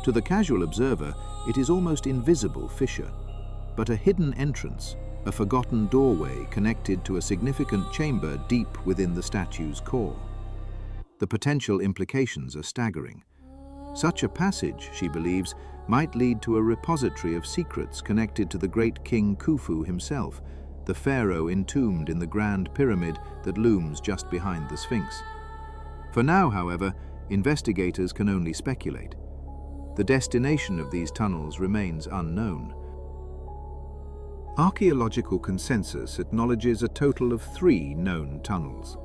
To the casual observer, it is almost invisible fissure, but a hidden entrance, a forgotten doorway connected to a significant chamber deep within the statue's core. The potential implications are staggering. Such a passage, she believes, might lead to a repository of secrets connected to the great King Khufu himself, the pharaoh entombed in the Grand Pyramid that looms just behind the Sphinx. For now, however, investigators can only speculate. The destination of these tunnels remains unknown. Archaeological consensus acknowledges a total of 3 known tunnels.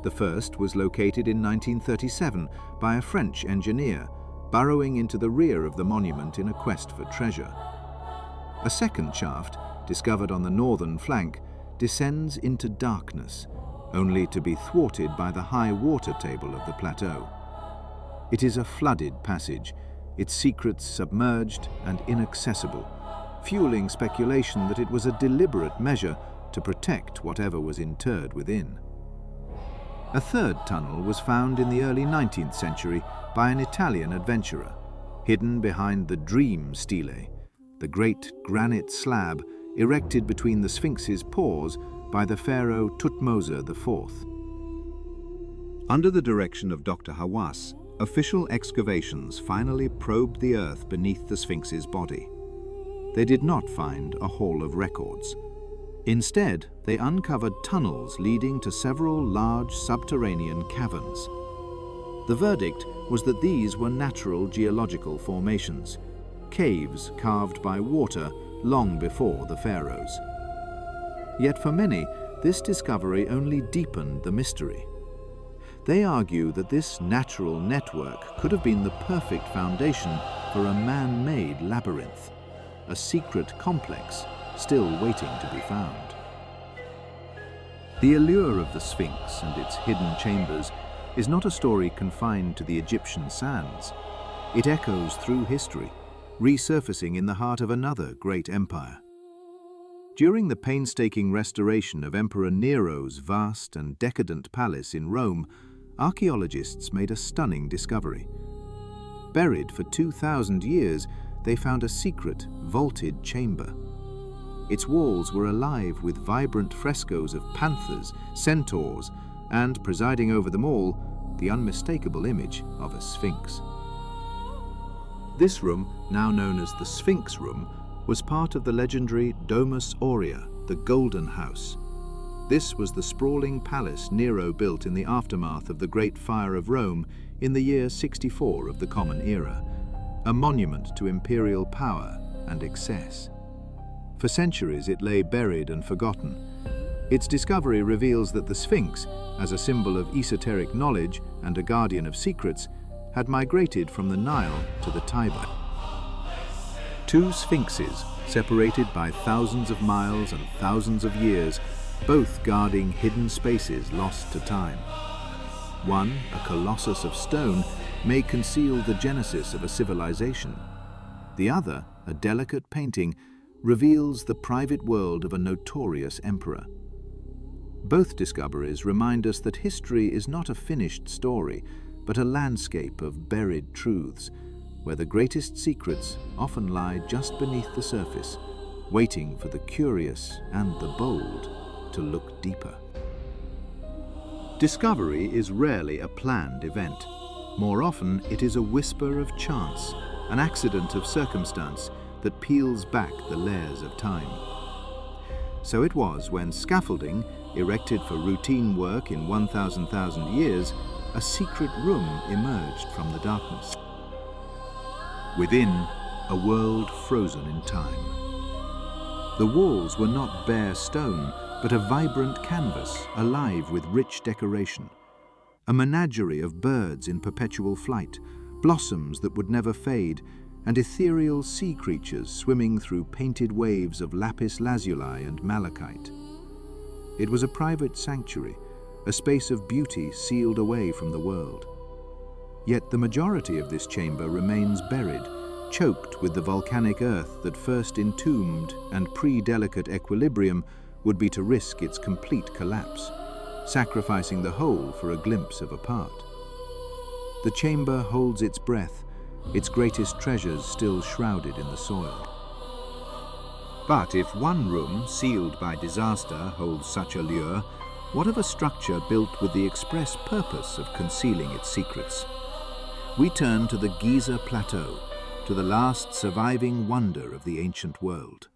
The first was located in 1937 by a French engineer, burrowing into the rear of the monument in a quest for treasure. A second shaft, discovered on the northern flank, descends into darkness, only to be thwarted by the high water table of the plateau. It is a flooded passage, its secrets submerged and inaccessible, fueling speculation that it was a deliberate measure to protect whatever was interred within. A third tunnel was found in the early 19th century by an Italian adventurer, hidden behind the Dream Stele, the great granite slab erected between the Sphinx's paws by the pharaoh Thutmose IV. Under the direction of Dr. Hawass, official excavations finally probed the earth beneath the Sphinx's body. They did not find a hall of records. Instead, they uncovered tunnels leading to several large subterranean caverns. The verdict was that these were natural geological formations, caves carved by water long before the pharaohs. Yet for many, this discovery only deepened the mystery. They argue that this natural network could have been the perfect foundation for a man-made labyrinth, a secret complex still waiting to be found. The allure of the Sphinx and its hidden chambers is not a story confined to the Egyptian sands. It echoes through history, resurfacing in the heart of another great empire. During the painstaking restoration of Emperor Nero's vast and decadent palace in Rome, archaeologists made a stunning discovery. Buried for 2,000 years, they found a secret, vaulted chamber. Its walls were alive with vibrant frescoes of panthers, centaurs, and, presiding over them all, the unmistakable image of a sphinx. This room, now known as the Sphinx Room, was part of the legendary Domus Aurea, the Golden House. This was the sprawling palace Nero built in the aftermath of the Great Fire of Rome in the year 64 of the Common Era, a monument to imperial power and excess. For centuries it lay buried and forgotten. Its discovery reveals that the Sphinx, as a symbol of esoteric knowledge and a guardian of secrets, had migrated from the Nile to the Tiber. Two sphinxes, separated by thousands of miles and thousands of years, both guarding hidden spaces lost to time. One, a colossus of stone, may conceal the genesis of a civilization. The other, a delicate painting, reveals the private world of a notorious emperor. Both discoveries remind us that history is not a finished story, but a landscape of buried truths, where the greatest secrets often lie just beneath the surface, waiting for the curious and the bold to look deeper. Discovery is rarely a planned event. More often, it is a whisper of chance, an accident of circumstance that peels back the layers of time. So it was when scaffolding, erected for routine work in 1,000 years, a secret room emerged from the darkness. Within, a world frozen in time. The walls were not bare stone, but a vibrant canvas, alive with rich decoration. A menagerie of birds in perpetual flight, blossoms that would never fade, and ethereal sea creatures swimming through painted waves of lapis lazuli and malachite. It was a private sanctuary, a space of beauty sealed away from the world. Yet the majority of this chamber remains buried, choked with the volcanic earth that first entombed and pre-delicate equilibrium would be to risk its complete collapse, sacrificing the whole for a glimpse of a part. The chamber holds its breath, its greatest treasures still shrouded in the soil. But if one room, sealed by disaster, holds such allure, what of a structure built with the express purpose of concealing its secrets? We turn to the Giza plateau, to the last surviving wonder of the ancient world.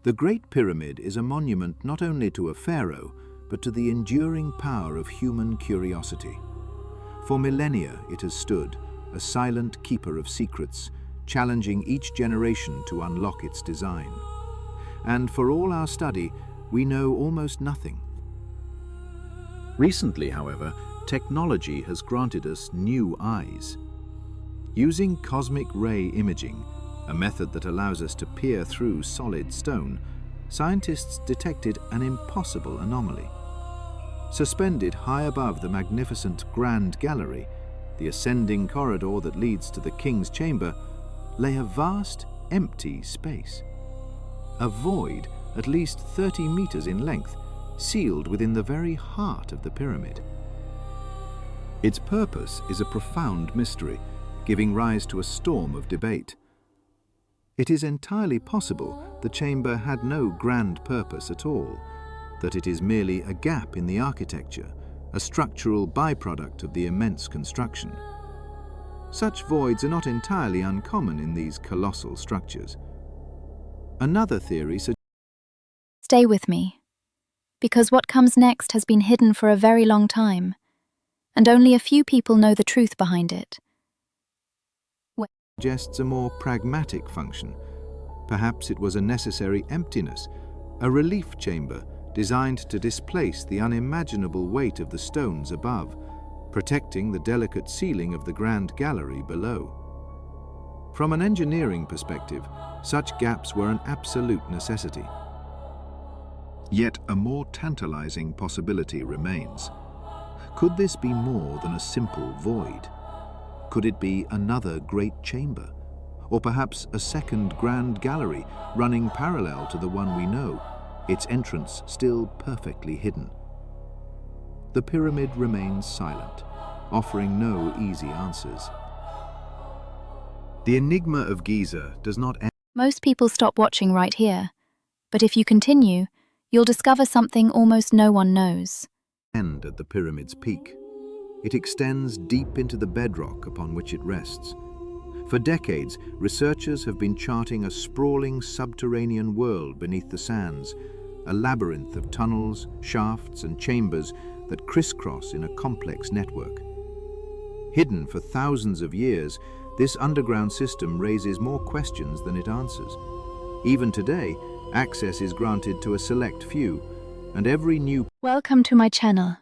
The Great Pyramid is a monument not only to a pharaoh, but to the enduring power of human curiosity. For millennia it has stood, a silent keeper of secrets, challenging each generation to unlock its design. And for all our study, we know almost nothing. Recently, however, technology has granted us new eyes. Using cosmic ray imaging, a method that allows us to peer through solid stone, scientists detected an impossible anomaly. Suspended high above the magnificent Grand Gallery, the ascending corridor that leads to the King's Chamber, lay a vast, empty space. A void at least 30 meters in length, sealed within the very heart of the pyramid. Its purpose is a profound mystery, giving rise to a storm of debate. It is entirely possible the chamber had no grand purpose at all, that it is merely a gap in the architecture, a structural byproduct of the immense construction. Such voids are not entirely uncommon in these colossal structures. Another theory suggests... Stay with me, because what comes next has been hidden for a very long time, and only a few people know the truth behind it. Suggests a more pragmatic function. Perhaps it was a necessary emptiness, a relief chamber designed to displace the unimaginable weight of the stones above, protecting the delicate ceiling of the grand gallery below. From an engineering perspective, such gaps were an absolute necessity. Yet a more tantalizing possibility remains. Could this be more than a simple void? Could it be another great chamber? Or perhaps a second grand gallery running parallel to the one we know, its entrance still perfectly hidden? The pyramid remains silent, offering no easy answers. The enigma of Giza does not end. Most people stop watching right here, but if you continue, you'll discover something almost no one knows. End at the pyramid's peak. It extends deep into the bedrock upon which it rests. For decades, researchers have been charting a sprawling subterranean world beneath the sands, a labyrinth of tunnels, shafts, and chambers that crisscross in a complex network. Hidden for thousands of years, this underground system raises more questions than it answers. Even today, access is granted to a select few, and every new... Welcome to my channel.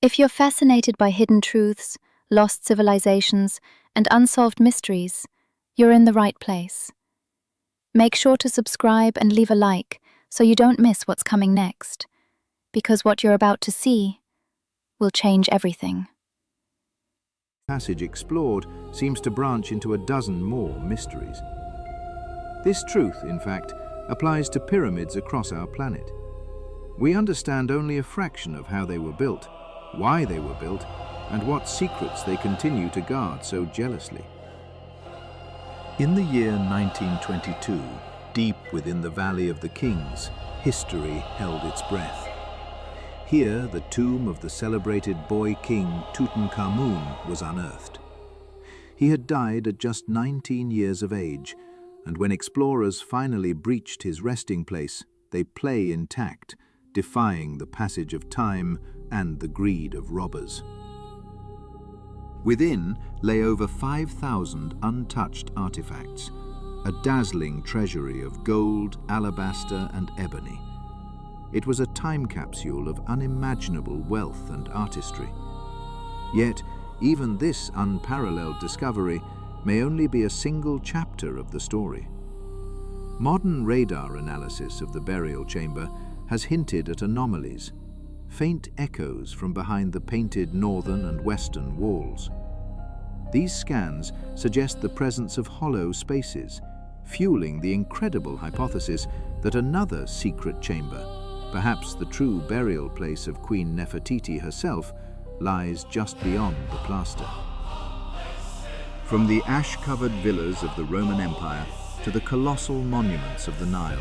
If you're fascinated by hidden truths, lost civilizations, and unsolved mysteries, you're in the right place. Make sure to subscribe and leave a like so you don't miss what's coming next, because what you're about to see will change everything. Passage explored seems to branch into a dozen more mysteries. This truth, in fact, applies to pyramids across our planet. We understand only a fraction of how they were built, why they were built, and what secrets they continue to guard so jealously. In the year 1922, deep within the Valley of the Kings, history held its breath. Here, the tomb of the celebrated boy king Tutankhamun was unearthed. He had died at just 19 years of age, and when explorers finally breached his resting place, they lay intact, defying the passage of time and the greed of robbers. Within lay over 5,000 untouched artifacts, a dazzling treasury of gold, alabaster, and ebony. It was a time capsule of unimaginable wealth and artistry. Yet, even this unparalleled discovery may only be a single chapter of the story. Modern radar analysis of the burial chamber has hinted at anomalies, faint echoes from behind the painted northern and western walls. These scans suggest the presence of hollow spaces, fueling the incredible hypothesis that another secret chamber, perhaps the true burial place of Queen Nefertiti herself, lies just beyond the plaster. From the ash-covered villas of the Roman Empire to the colossal monuments of the Nile,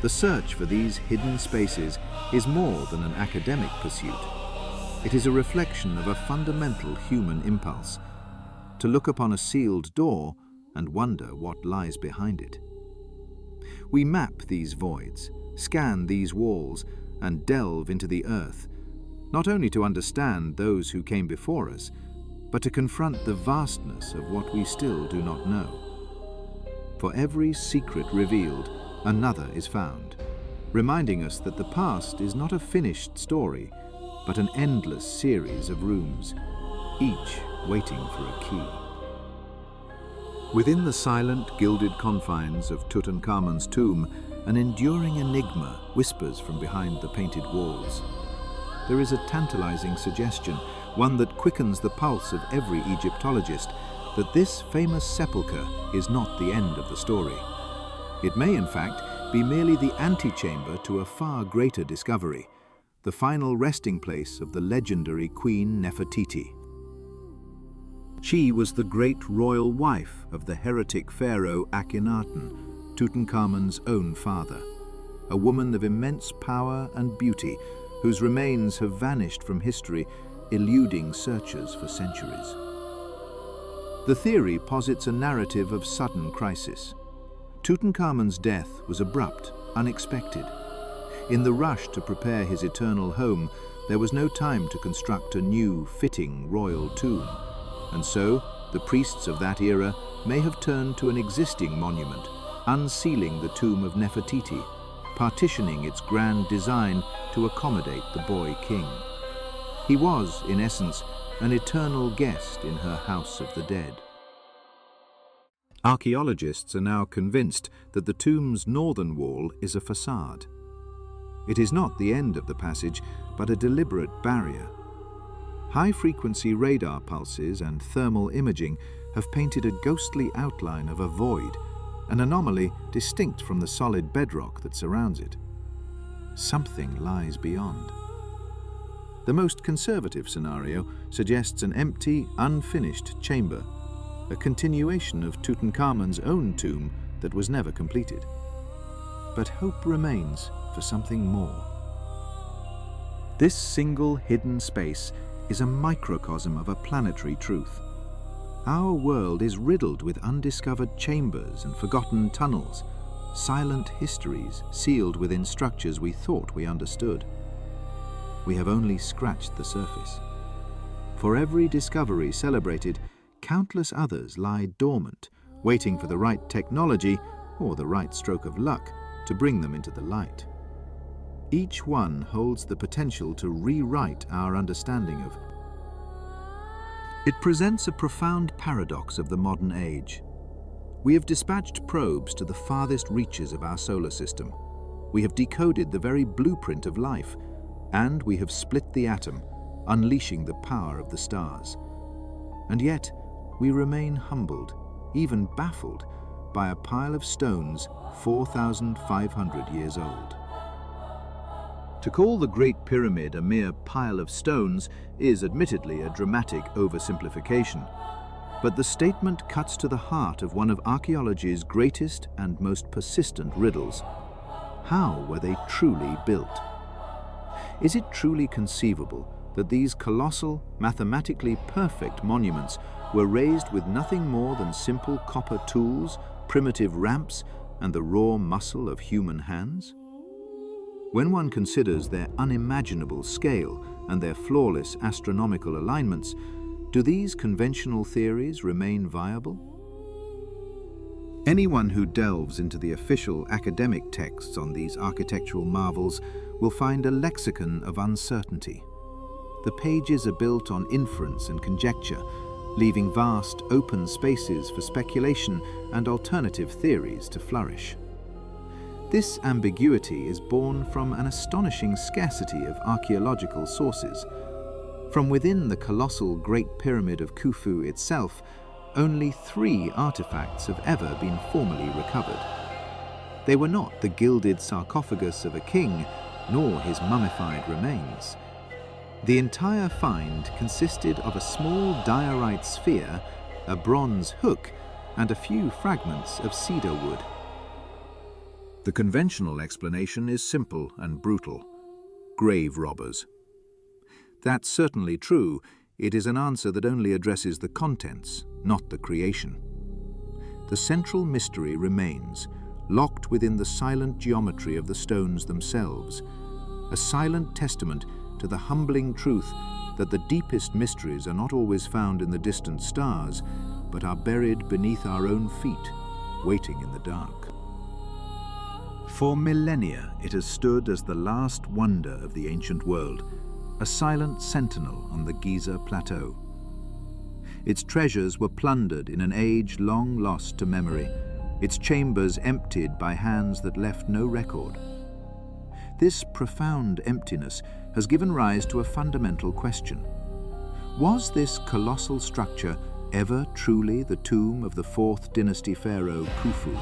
the search for these hidden spaces is more than an academic pursuit. It is a reflection of a fundamental human impulse, to look upon a sealed door and wonder what lies behind it. We map these voids, scan these walls, and delve into the earth, not only to understand those who came before us, but to confront the vastness of what we still do not know. For every secret revealed, another is found, reminding us that the past is not a finished story, but an endless series of rooms, each waiting for a key. Within the silent, gilded confines of Tutankhamun's tomb, an enduring enigma whispers from behind the painted walls. There is a tantalizing suggestion, one that quickens the pulse of every Egyptologist, that this famous sepulchre is not the end of the story. It may, in fact, be merely the antechamber to a far greater discovery, the final resting place of the legendary Queen Nefertiti. She was the great royal wife of the heretic pharaoh Akhenaten, Tutankhamun's own father, a woman of immense power and beauty whose remains have vanished from history, eluding searchers for centuries. The theory posits a narrative of sudden crisis. Tutankhamun's death was abrupt, unexpected. In the rush to prepare his eternal home, there was no time to construct a new, fitting royal tomb. And so, the priests of that era may have turned to an existing monument, unsealing the tomb of Nefertiti, partitioning its grand design to accommodate the boy king. He was, in essence, an eternal guest in her house of the dead. Archaeologists are now convinced that the tomb's northern wall is a facade. It is not the end of the passage, but a deliberate barrier. High-frequency radar pulses and thermal imaging have painted a ghostly outline of a void, an anomaly distinct from the solid bedrock that surrounds it. Something lies beyond. The most conservative scenario suggests an empty, unfinished chamber, a continuation of Tutankhamun's own tomb that was never completed. But hope remains for something more. This single hidden space is a microcosm of a planetary truth. Our world is riddled with undiscovered chambers and forgotten tunnels, silent histories sealed within structures we thought we understood. We have only scratched the surface. For every discovery celebrated, countless others lie dormant, waiting for the right technology or the right stroke of luck to bring them into the light. Each one holds the potential to rewrite our understanding of. It presents a profound paradox of the modern age. We have dispatched probes to the farthest reaches of our solar system. We have decoded the very blueprint of life, and we have split the atom, unleashing the power of the stars. And yet, we remain humbled, even baffled, by a pile of stones 4,500 years old. To call the Great Pyramid a mere pile of stones is admittedly a dramatic oversimplification, but the statement cuts to the heart of one of archaeology's greatest and most persistent riddles. How were they truly built? Is it truly conceivable that these colossal, mathematically perfect monuments were raised with nothing more than simple copper tools, primitive ramps, and the raw muscle of human hands? When one considers their unimaginable scale and their flawless astronomical alignments, do these conventional theories remain viable? Anyone who delves into the official academic texts on these architectural marvels will find a lexicon of uncertainty. The pages are built on inference and conjecture, leaving vast open spaces for speculation and alternative theories to flourish. This ambiguity is born from an astonishing scarcity of archaeological sources. From within the colossal Great Pyramid of Khufu itself, only 3 artifacts have ever been formally recovered. They were not the gilded sarcophagus of a king, nor his mummified remains. The entire find consisted of a small diorite sphere, a bronze hook, and a few fragments of cedar wood. The conventional explanation is simple and brutal: grave robbers. That's certainly true. It is an answer that only addresses the contents, not the creation. The central mystery remains, locked within the silent geometry of the stones themselves, a silent testament to the humbling truth that the deepest mysteries are not always found in the distant stars, but are buried beneath our own feet, waiting in the dark. For millennia, it has stood as the last wonder of the ancient world, a silent sentinel on the Giza plateau. Its treasures were plundered in an age long lost to memory, its chambers emptied by hands that left no record. This profound emptiness has given rise to a fundamental question. Was this colossal structure ever truly the tomb of the 4th dynasty pharaoh Khufu?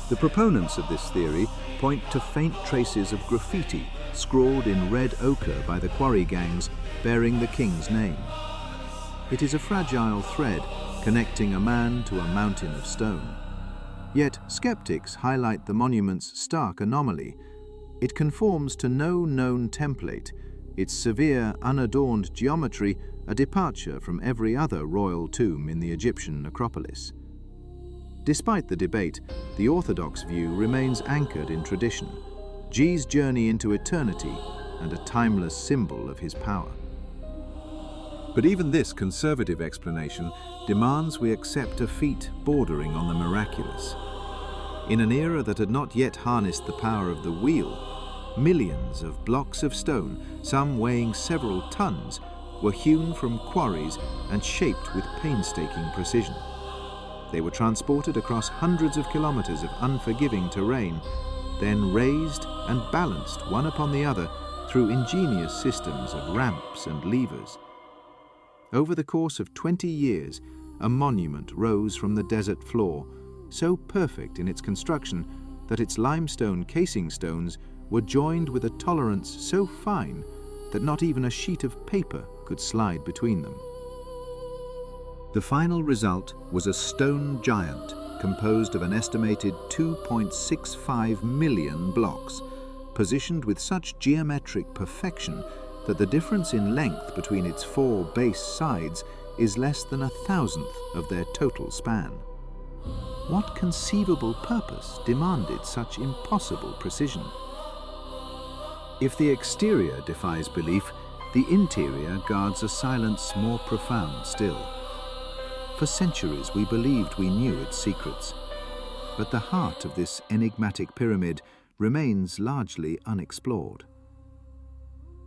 The proponents of this theory point to faint traces of graffiti scrawled in red ochre by the quarry gangs bearing the king's name. It is a fragile thread connecting a man to a mountain of stone. Yet skeptics highlight the monument's stark anomaly. It conforms to no known template, its severe, unadorned geometry a departure from every other royal tomb in the Egyptian necropolis. Despite the debate, the orthodox view remains anchored in tradition, Giza's journey into eternity and a timeless symbol of his power. But even this conservative explanation demands we accept a feat bordering on the miraculous. In an era that had not yet harnessed the power of the wheel, millions of blocks of stone, some weighing several tons, were hewn from quarries and shaped with painstaking precision. They were transported across hundreds of kilometers of unforgiving terrain, then raised and balanced one upon the other through ingenious systems of ramps and levers. Over the course of 20 years, a monument rose from the desert floor, so perfect in its construction that its limestone casing stones were joined with a tolerance so fine that not even a sheet of paper could slide between them. The final result was a stone giant composed of an estimated 2.65 million blocks, positioned with such geometric perfection that the difference in length between its 4 base sides is less than 1,000th of their total span. What conceivable purpose demanded such impossible precision? If the exterior defies belief, the interior guards a silence more profound still. For centuries we believed we knew its secrets, but the heart of this enigmatic pyramid remains largely unexplored.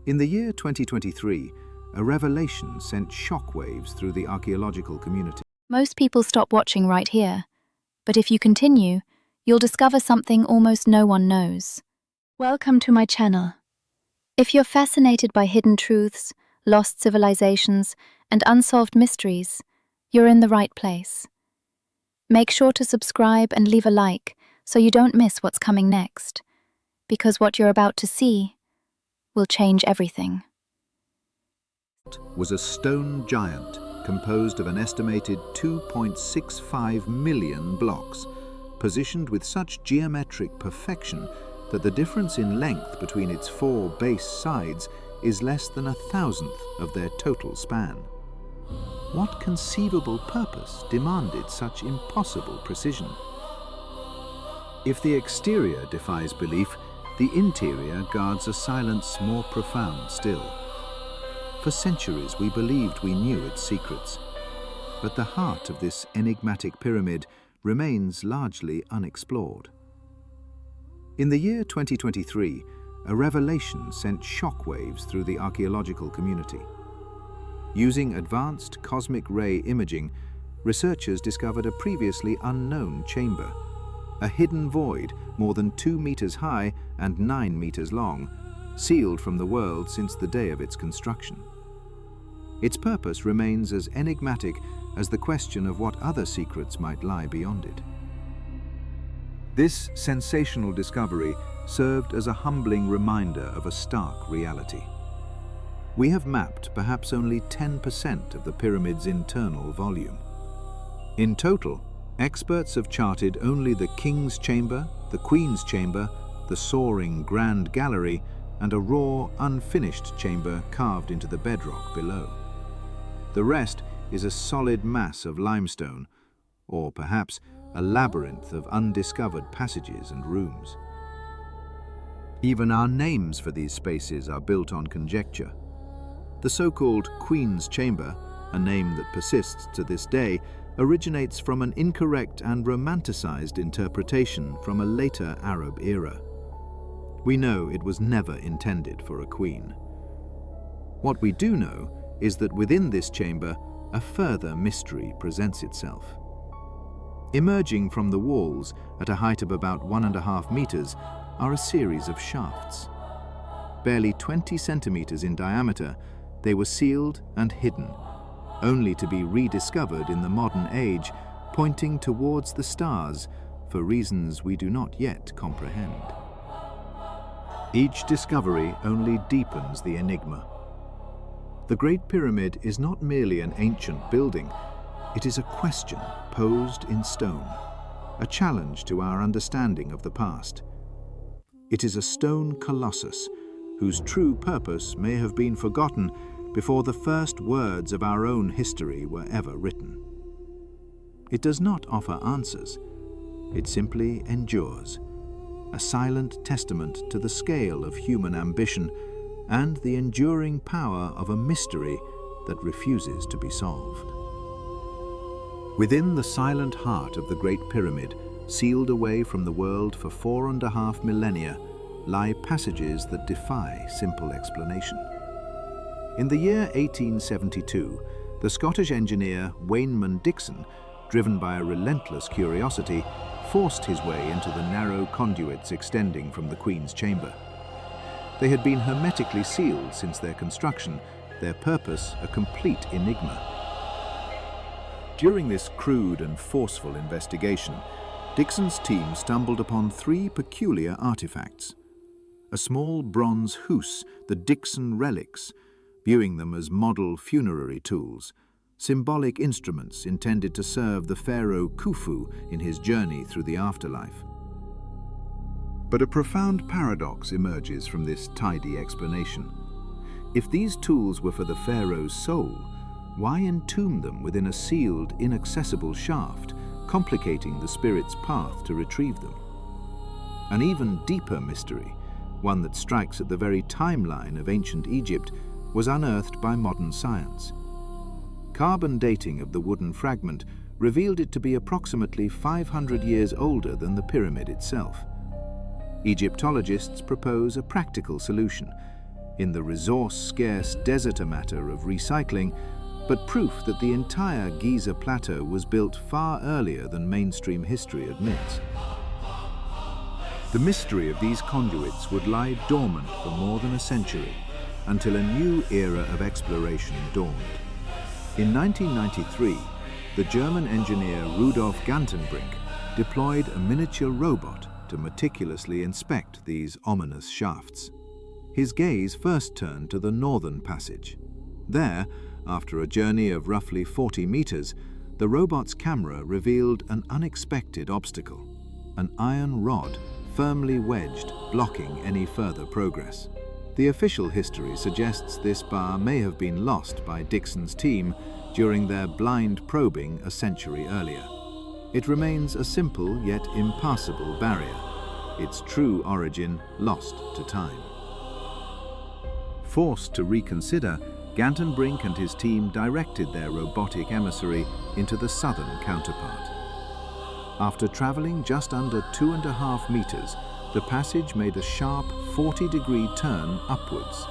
In the year 2023, a revelation sent shockwaves through the archaeological community. Most people stop watching right here, but if you continue, you'll discover something almost no one knows. Welcome to my channel. If you're fascinated by hidden truths, lost civilizations, and unsolved mysteries, you're in the right place. Make sure to subscribe and leave a like so you don't miss what's coming next, because what you're about to see will change everything. Was a stone giant composed of an estimated 2.65 million blocks, positioned with such geometric perfection that the difference in length between its 4 base sides is less than 1,000th of their total span. What conceivable purpose demanded such impossible precision? If the exterior defies belief, the interior guards a silence more profound still. For centuries we believed we knew its secrets, but the heart of this enigmatic pyramid remains largely unexplored. In the year 2023, a revelation sent shockwaves through the archaeological community. Using advanced cosmic ray imaging, researchers discovered a previously unknown chamber, a hidden void more than 2 meters high and 9 meters long, sealed from the world since the day of its construction. Its purpose remains as enigmatic as the question of what other secrets might lie beyond it. This sensational discovery served as a humbling reminder of a stark reality. We have mapped perhaps only 10% of the pyramid's internal volume. In total, experts have charted only the King's Chamber, the Queen's Chamber, the soaring Grand Gallery, and a raw, unfinished chamber carved into the bedrock below. The rest is a solid mass of limestone, or perhaps a labyrinth of undiscovered passages and rooms. Even our names for these spaces are built on conjecture. The so-called Queen's Chamber, a name that persists to this day, originates from an incorrect and romanticized interpretation from a later Arab era. We know it was never intended for a queen. What we do know is that within this chamber, a further mystery presents itself. Emerging from the walls at a height of about 1.5 meters are a series of shafts. Barely 20 centimeters in diameter, they were sealed and hidden, only to be rediscovered in the modern age, pointing towards the stars, for reasons we do not yet comprehend. Each discovery only deepens the enigma. The Great Pyramid is not merely an ancient building, it is a question posed in stone, a challenge to our understanding of the past. It is a stone colossus whose true purpose may have been forgotten before the first words of our own history were ever written. It does not offer answers, it simply endures, a silent testament to the scale of human ambition and the enduring power of a mystery that refuses to be solved. Within the silent heart of the Great Pyramid, sealed away from the world for 4.5 millennia, lie passages that defy simple explanation. In the year 1872, the Scottish engineer Wainman Dixon, driven by a relentless curiosity, forced his way into the narrow conduits extending from the Queen's chamber. They had been hermetically sealed since their construction, their purpose a complete enigma. During this crude and forceful investigation, Dixon's team stumbled upon 3 peculiar artifacts. A small bronze hoose, the Dixon relics, viewing them as model funerary tools, symbolic instruments intended to serve the pharaoh Khufu in his journey through the afterlife. But a profound paradox emerges from this tidy explanation. If these tools were for the pharaoh's soul, why entomb them within a sealed, inaccessible shaft, complicating the spirit's path to retrieve them? An even deeper mystery, one that strikes at the very timeline of ancient Egypt, was unearthed by modern science. Carbon dating of the wooden fragment revealed it to be approximately 500 years older than the pyramid itself. Egyptologists propose a practical solution in the resource-scarce deserter matter of recycling, but proof that the entire Giza plateau was built far earlier than mainstream history admits. The mystery of these conduits would lie dormant for more than a century, until a new era of exploration dawned. In 1993, the German engineer Rudolf Gantenbrink deployed a miniature robot to meticulously inspect these ominous shafts. His gaze first turned to the northern passage. There, after a journey of roughly 40 meters, the robot's camera revealed an unexpected obstacle, an iron rod firmly wedged, blocking any further progress. The official history suggests this bar may have been lost by Dixon's team during their blind probing a century earlier. It remains a simple yet impassable barrier, its true origin lost to time. Forced to reconsider, Gantenbrink and his team directed their robotic emissary into the southern counterpart. After traveling just under 2.5 meters, the passage made a sharp 40-degree turn upwards.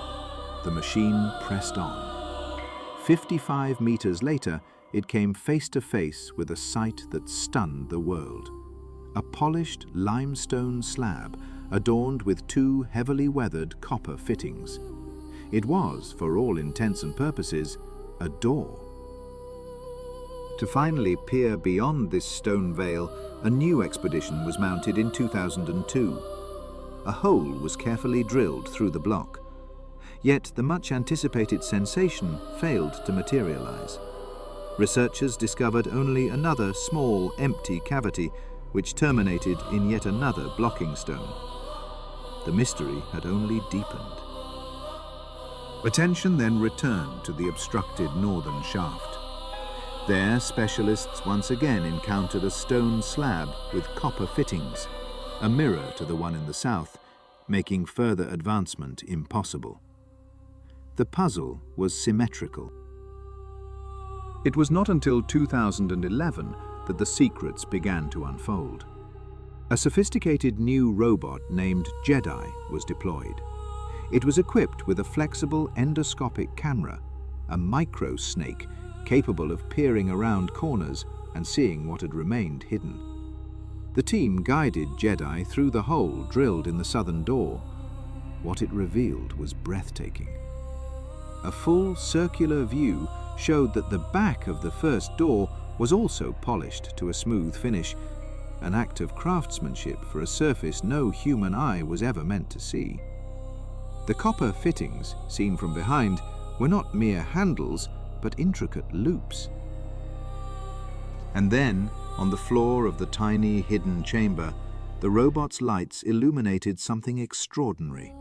The machine pressed on. 55 meters later, it came face to face with a sight that stunned the world. A polished limestone slab adorned with 2 heavily weathered copper fittings. It was, for all intents and purposes, a door. To finally peer beyond this stone veil, a new expedition was mounted in 2002. A hole was carefully drilled through the block. Yet the much-anticipated sensation failed to materialize. Researchers discovered only another small, empty cavity, which terminated in yet another blocking stone. The mystery had only deepened. Attention then returned to the obstructed northern shaft. There, specialists once again encountered a stone slab with copper fittings, a mirror to the one in the south, making further advancement impossible. The puzzle was symmetrical. It was not until 2011 that the secrets began to unfold. A sophisticated new robot named Jedi was deployed. It was equipped with a flexible endoscopic camera, a micro-snake capable of peering around corners and seeing what had remained hidden. The team guided Jedi through the hole drilled in the southern door. What it revealed was breathtaking. A full circular view showed that the back of the first door was also polished to a smooth finish, an act of craftsmanship for a surface no human eye was ever meant to see. The copper fittings, seen from behind, were not mere handles, but intricate loops. And then, on the floor of the tiny hidden chamber, the robot's lights illuminated something extraordinary,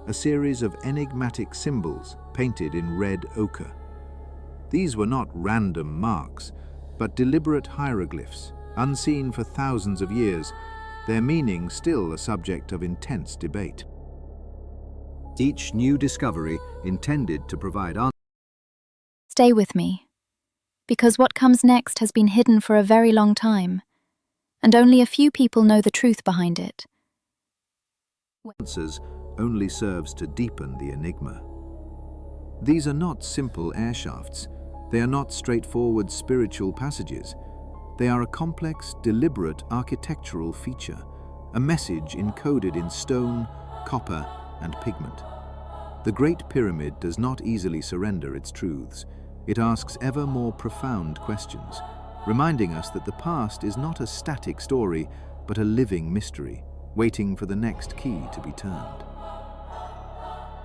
a series of enigmatic symbols painted in red ochre. These were not random marks, but deliberate hieroglyphs, unseen for thousands of years, their meaning still a subject of intense debate. Each new discovery intended to provide answers. Stay with me, because what comes next has been hidden for a very long time, and only a few people know the truth behind it. Answers only serves to deepen the enigma. These are not simple air shafts. They are not straightforward spiritual passages. They are a complex, deliberate architectural feature, a message encoded in stone, copper, and pigment. The Great Pyramid does not easily surrender its truths. It asks ever more profound questions, reminding us that the past is not a static story, but a living mystery, waiting for the next key to be turned.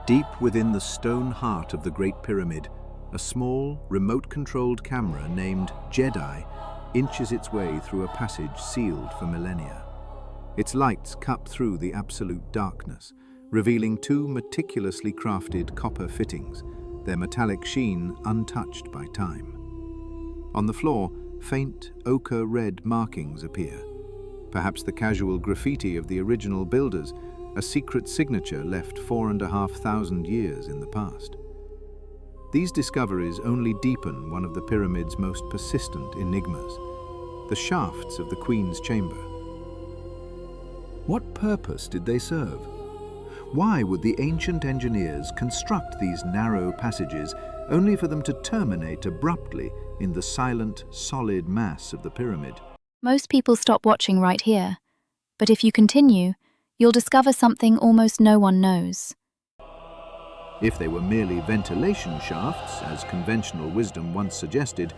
Deep within the stone heart of the Great Pyramid, a small, remote-controlled camera named Jedi inches its way through a passage sealed for millennia. Its lights cut through the absolute darkness, revealing two meticulously crafted copper fittings, their metallic sheen untouched by time. On the floor, faint ochre-red markings appear, perhaps the casual graffiti of the original builders, a secret signature left 4,500 years in the past. These discoveries only deepen one of the pyramid's most persistent enigmas, the shafts of the Queen's chamber. What purpose did they serve? Why would the ancient engineers construct these narrow passages only for them to terminate abruptly in the silent, solid mass of the pyramid? Most people stop watching right here, but if you continue, you'll discover something almost no one knows. If they were merely ventilation shafts, as conventional wisdom once suggested,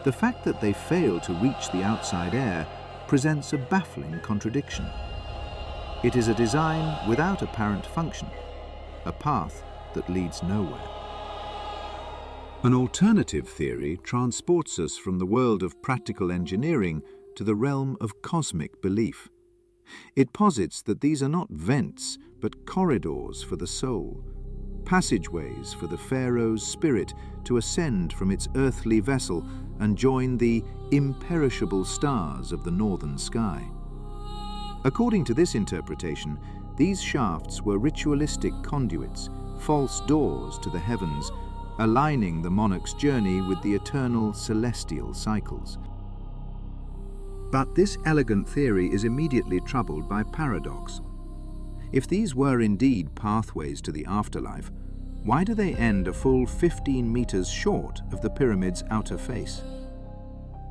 the fact that they fail to reach the outside air presents a baffling contradiction. It is a design without apparent function, a path that leads nowhere. An alternative theory transports us from the world of practical engineering to the realm of cosmic belief. It posits that these are not vents, but corridors for the soul, passageways for the pharaoh's spirit to ascend from its earthly vessel and join the imperishable stars of the northern sky. According to this interpretation, these shafts were ritualistic conduits, false doors to the heavens, aligning the monarch's journey with the eternal celestial cycles. But this elegant theory is immediately troubled by paradox. If these were indeed pathways to the afterlife, why do they end a full 15 meters short of the pyramid's outer face?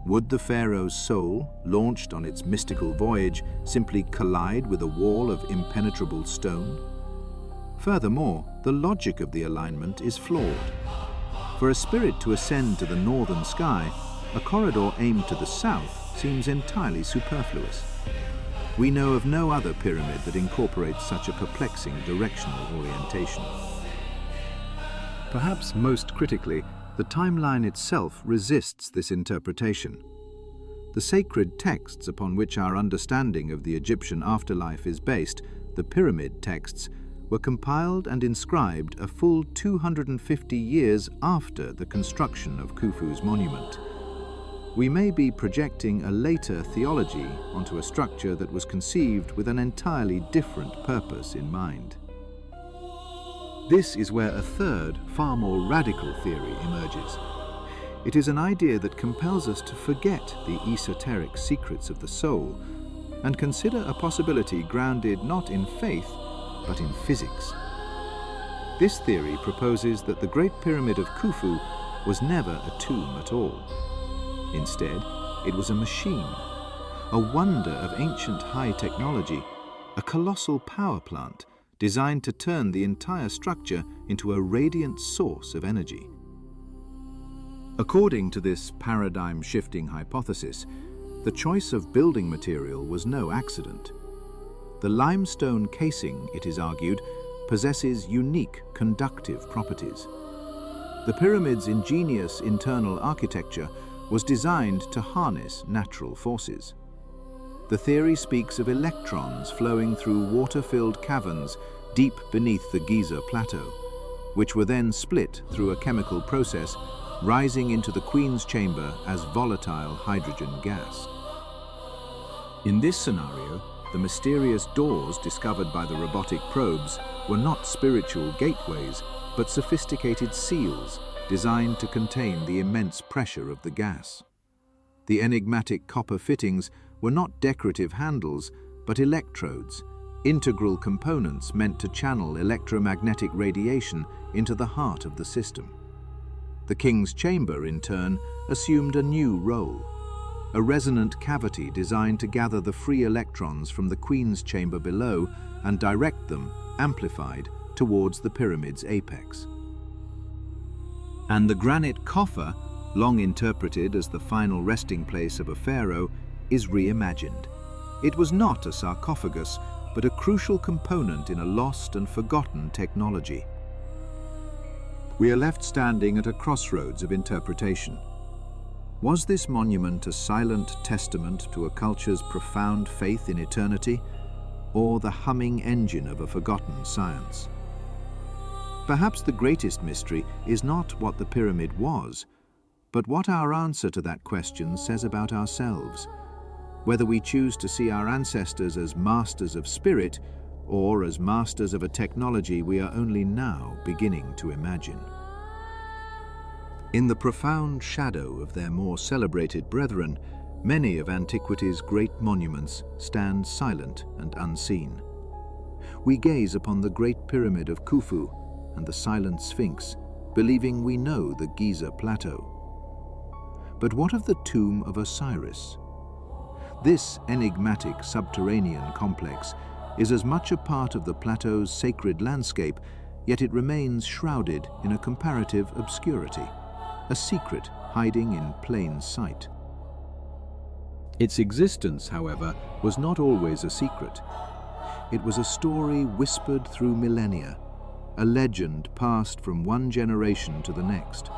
Would the pharaoh's soul, launched on its mystical voyage, simply collide with a wall of impenetrable stone? Furthermore, the logic of the alignment is flawed. For a spirit to ascend to the northern sky, a corridor aimed to the south seems entirely superfluous. We know of no other pyramid that incorporates such a perplexing directional orientation. Perhaps most critically, the timeline itself resists this interpretation. The sacred texts upon which our understanding of the Egyptian afterlife is based, the pyramid texts, were compiled and inscribed a full 250 years after the construction of Khufu's monument. We may be projecting a later theology onto a structure that was conceived with an entirely different purpose in mind. This is where a third, far more radical theory emerges. It is an idea that compels us to forget the esoteric secrets of the soul and consider a possibility grounded not in faith, but in physics. This theory proposes that the Great Pyramid of Khufu was never a tomb at all. Instead, it was a machine, a wonder of ancient high technology, a colossal power plant designed to turn the entire structure into a radiant source of energy. According to this paradigm-shifting hypothesis, The choice of building material was no accident. The limestone casing, it is argued, possesses unique conductive properties. The pyramid's ingenious internal architecture was designed to harness natural forces. The theory speaks of electrons flowing through water-filled caverns deep beneath the Giza plateau, which were then split through a chemical process, rising into the Queen's chamber as volatile hydrogen gas. In this scenario, the mysterious doors discovered by the robotic probes were not spiritual gateways, but sophisticated seals designed to contain the immense pressure of the gas. The enigmatic copper fittings were not decorative handles, but electrodes, integral components meant to channel electromagnetic radiation into the heart of the system. The King's chamber, in turn, assumed a new role, a resonant cavity designed to gather the free electrons from the Queen's chamber below and direct them, amplified, towards the pyramid's apex. And the granite coffer, long interpreted as the final resting place of a pharaoh, is reimagined. It was not a sarcophagus, but a crucial component in a lost and forgotten technology. We are left standing at a crossroads of interpretation. Was this monument a silent testament to a culture's profound faith in eternity, or the humming engine of a forgotten science? Perhaps the greatest mystery is not what the pyramid was, but what our answer to that question says about ourselves, whether we choose to see our ancestors as masters of spirit or as masters of a technology we are only now beginning to imagine. In the profound shadow of their more celebrated brethren, many of antiquity's great monuments stand silent and unseen. We gaze upon the Great Pyramid of Khufu and the silent Sphinx, believing we know the Giza plateau. But what of the tomb of Osiris? This enigmatic subterranean complex is as much a part of the plateau's sacred landscape, yet it remains shrouded in a comparative obscurity, a secret hiding in plain sight. Its existence, however, was not always a secret. It was a story whispered through millennia, a legend passed from one generation to the next.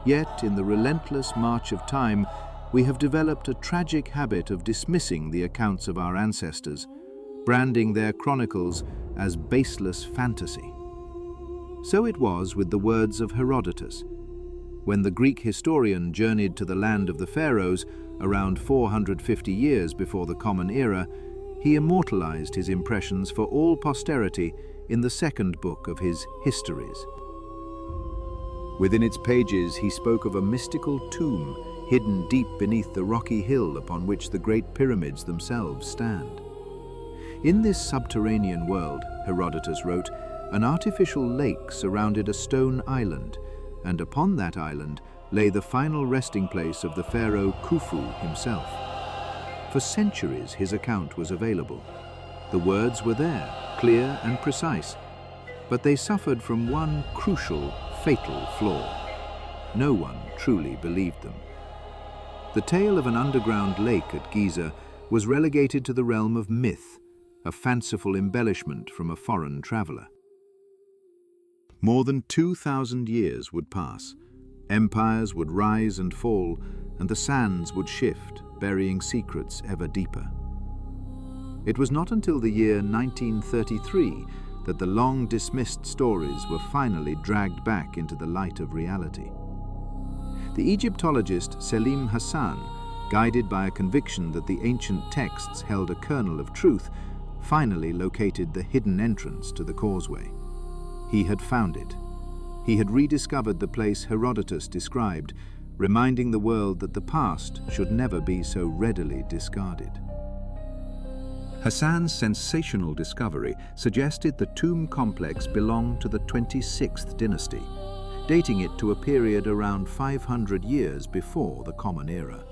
Yet, in the relentless march of time, we have developed a tragic habit of dismissing the accounts of our ancestors, branding their chronicles as baseless fantasy. So it was with the words of Herodotus. When the Greek historian journeyed to the land of the pharaohs around 450 years before the Common Era, he immortalized his impressions for all posterity in the second book of his Histories. Within its pages, he spoke of a mystical tomb hidden deep beneath the rocky hill upon which the Great Pyramids themselves stand. In this subterranean world, Herodotus wrote, an artificial lake surrounded a stone island, and upon that island lay the final resting place of the pharaoh Khufu himself. For centuries his account was available. The words were there, clear and precise, but they suffered from one crucial, fatal flaw. No one truly believed them. The tale of an underground lake at Giza was relegated to the realm of myth, a fanciful embellishment from a foreign traveler. More than 2,000 years would pass. Empires would rise and fall, and the sands would shift, burying secrets ever deeper. It was not until the year 1933 that the long-dismissed stories were finally dragged back into the light of reality. The Egyptologist Selim Hassan, guided by a conviction that the ancient texts held a kernel of truth, finally located the hidden entrance to the causeway. He had found it. He had rediscovered the place Herodotus described, reminding the world that the past should never be so readily discarded. Hassan's sensational discovery suggested the tomb complex belonged to the 26th dynasty, dating it to a period around 500 years before the Common Era.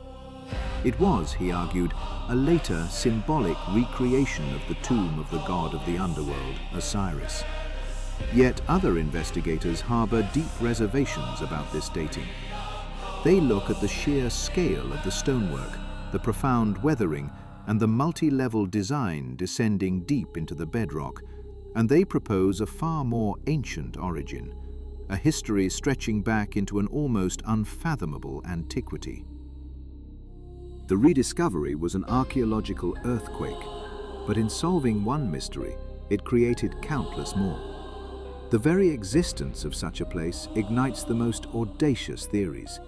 It was, he argued, a later symbolic recreation of the tomb of the god of the underworld, Osiris. Yet other investigators harbor deep reservations about this dating. They look at the sheer scale of the stonework, the profound weathering, and the multi-level design descending deep into the bedrock, and they propose a far more ancient origin, a history stretching back into an almost unfathomable antiquity. The rediscovery was an archaeological earthquake, but in solving one mystery, it created countless more. The very existence of such a place ignites the most audacious theories.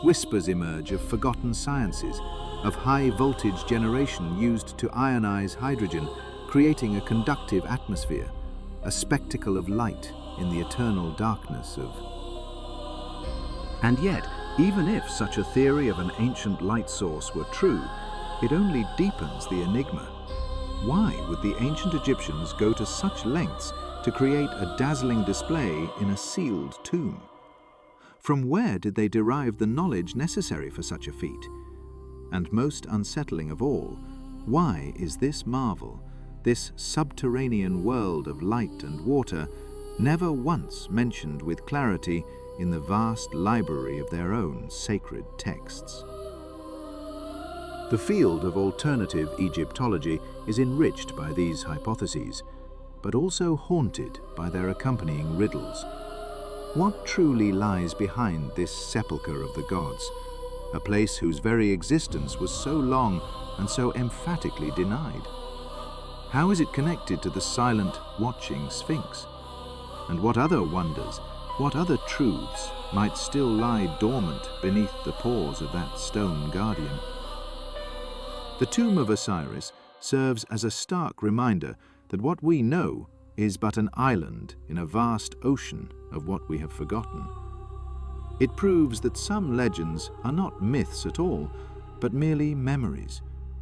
Whispers emerge of forgotten sciences, of high-voltage generation used to ionize hydrogen, creating a conductive atmosphere, a spectacle of light in the eternal darkness of... And yet, even if such a theory of an ancient light source were true, it only deepens the enigma. Why would the ancient Egyptians go to such lengths to create a dazzling display in a sealed tomb? From where did they derive the knowledge necessary for such a feat? And most unsettling of all, why is this marvel, this subterranean world of light and water, never once mentioned with clarity in the vast library of their own sacred texts? The field of alternative Egyptology is enriched by these hypotheses, but also haunted by their accompanying riddles. What truly lies behind this sepulchre of the gods, a place whose very existence was so long and so emphatically denied? How is it connected to the silent, watching Sphinx? And what other wonders, what other truths might still lie dormant beneath the paws of that stone guardian? The tomb of Osiris serves as a stark reminder that what we know is but an island in a vast ocean of what we have forgotten. It proves that some legends are not myths at all, but merely memories,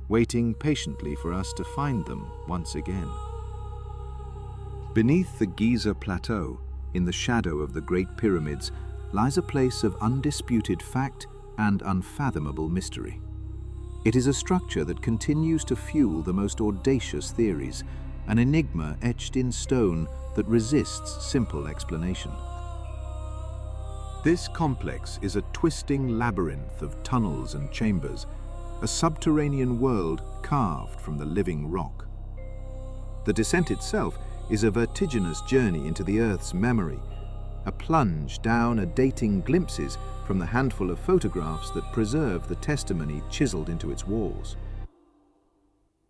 waiting patiently for us to find them once again. Beneath the Giza plateau, in the shadow of the Great Pyramids, lies a place of undisputed fact and unfathomable mystery. It is a structure that continues to fuel the most audacious theories, an enigma etched in stone that resists simple explanation. This complex is a twisting labyrinth of tunnels and chambers, a subterranean world carved from the living rock. The descent itself is a vertiginous journey into the Earth's memory, a plunge down a dating glimpses from the handful of photographs that preserve the testimony chiseled into its walls.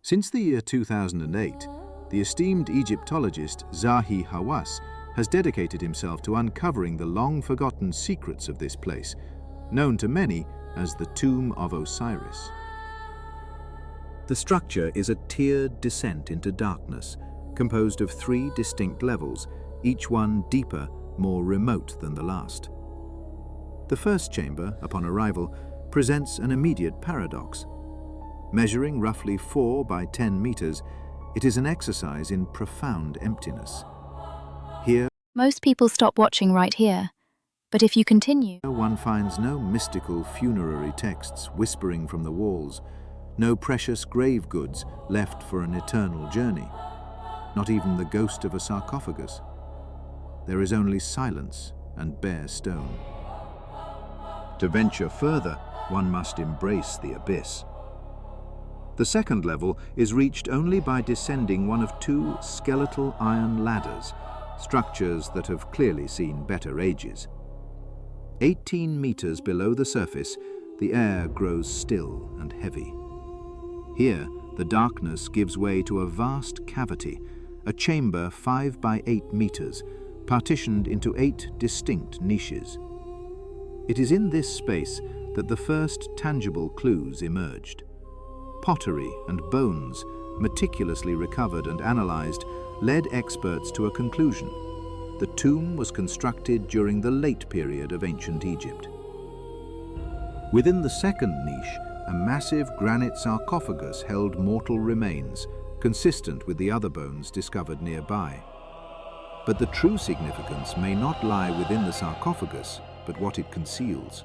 Since the year 2008, the esteemed Egyptologist Zahi Hawass has dedicated himself to uncovering the long-forgotten secrets of this place, known to many as the Tomb of Osiris. The structure is a tiered descent into darkness, composed of 3 distinct levels, each one deeper, more remote than the last. The first chamber, upon arrival, presents an immediate paradox. Measuring roughly 4 by 10 meters, it is an exercise in profound emptiness. Here, Most people stop watching right here, but if you continue, one finds no mystical funerary texts whispering from the walls, no precious grave goods left for an eternal journey, not even the ghost of a sarcophagus. There is only silence and bare stone. To venture further, one must embrace the abyss. The second level is reached only by descending one of 2 skeletal iron ladders, structures that have clearly seen better ages. 18 meters below the surface, the air grows still and heavy. Here, the darkness gives way to a vast cavity, a chamber 5 by 8 meters, partitioned into 8 distinct niches. It is in this space that the first tangible clues emerged. Pottery and bones, meticulously recovered and analyzed, led experts to a conclusion. The tomb was constructed during the late period of ancient Egypt. Within the second niche, a massive granite sarcophagus held mortal remains, consistent with the other bones discovered nearby. But the true significance may not lie within the sarcophagus, but what it conceals.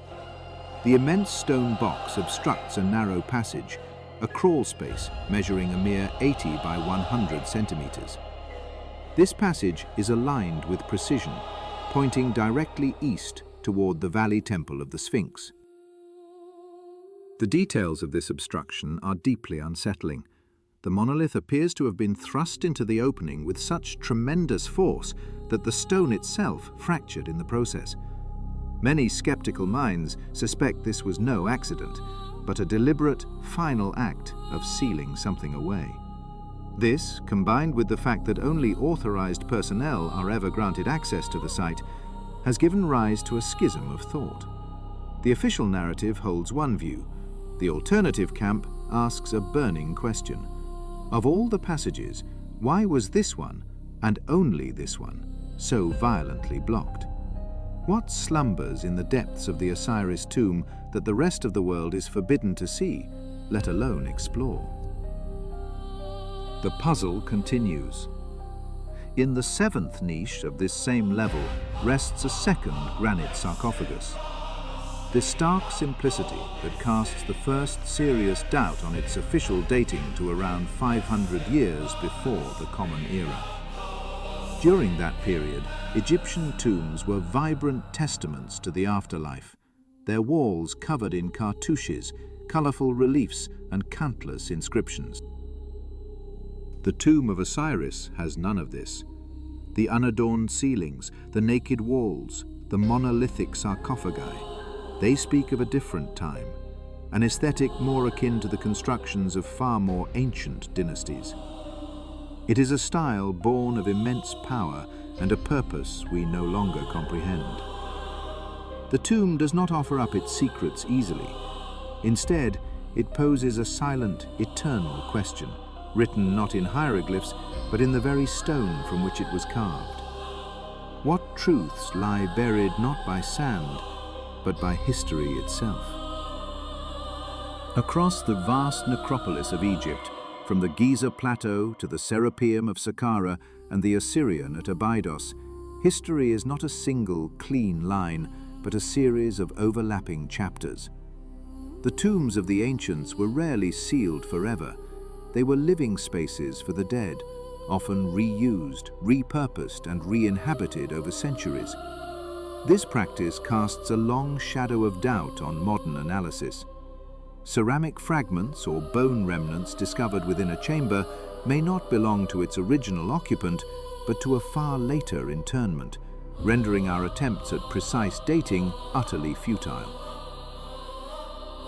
The immense stone box obstructs a narrow passage, a crawl space measuring a mere 80 by 100 centimeters. This passage is aligned with precision, pointing directly east toward the valley temple of the Sphinx. The details of this obstruction are deeply unsettling. The monolith appears to have been thrust into the opening with such tremendous force that the stone itself fractured in the process. Many skeptical minds suspect this was no accident, but a deliberate, final act of sealing something away. This, combined with the fact that only authorized personnel are ever granted access to the site, has given rise to a schism of thought. The official narrative holds one view. The alternative camp asks a burning question. Of all the passages, why was this one, and only this one, so violently blocked? What slumbers in the depths of the Osiris tomb that the rest of the world is forbidden to see, let alone explore? The puzzle continues. In the seventh niche of this same level rests a second granite sarcophagus. The stark simplicity that casts the first serious doubt on its official dating to around 500 years before the Common Era. During that period, Egyptian tombs were vibrant testaments to the afterlife, their walls covered in cartouches, colorful reliefs, and countless inscriptions. The tomb of Osiris has none of this. The unadorned ceilings, the naked walls, the monolithic sarcophagi, they speak of a different time, an aesthetic more akin to the constructions of far more ancient dynasties. It is a style born of immense power and a purpose we no longer comprehend. The tomb does not offer up its secrets easily. Instead, it poses a silent, eternal question, written not in hieroglyphs, but in the very stone from which it was carved. What truths lie buried not by sand, but by history itself? Across the vast necropolis of Egypt, from the Giza plateau to the Serapeum of Saqqara and the Assyrian at Abydos, history is not a single, clean line, but a series of overlapping chapters. The tombs of the ancients were rarely sealed forever. They were living spaces for the dead, often reused, repurposed, and re-inhabited over centuries. This practice casts a long shadow of doubt on modern analysis. Ceramic fragments or bone remnants discovered within a chamber may not belong to its original occupant, but to a far later interment, rendering our attempts at precise dating utterly futile.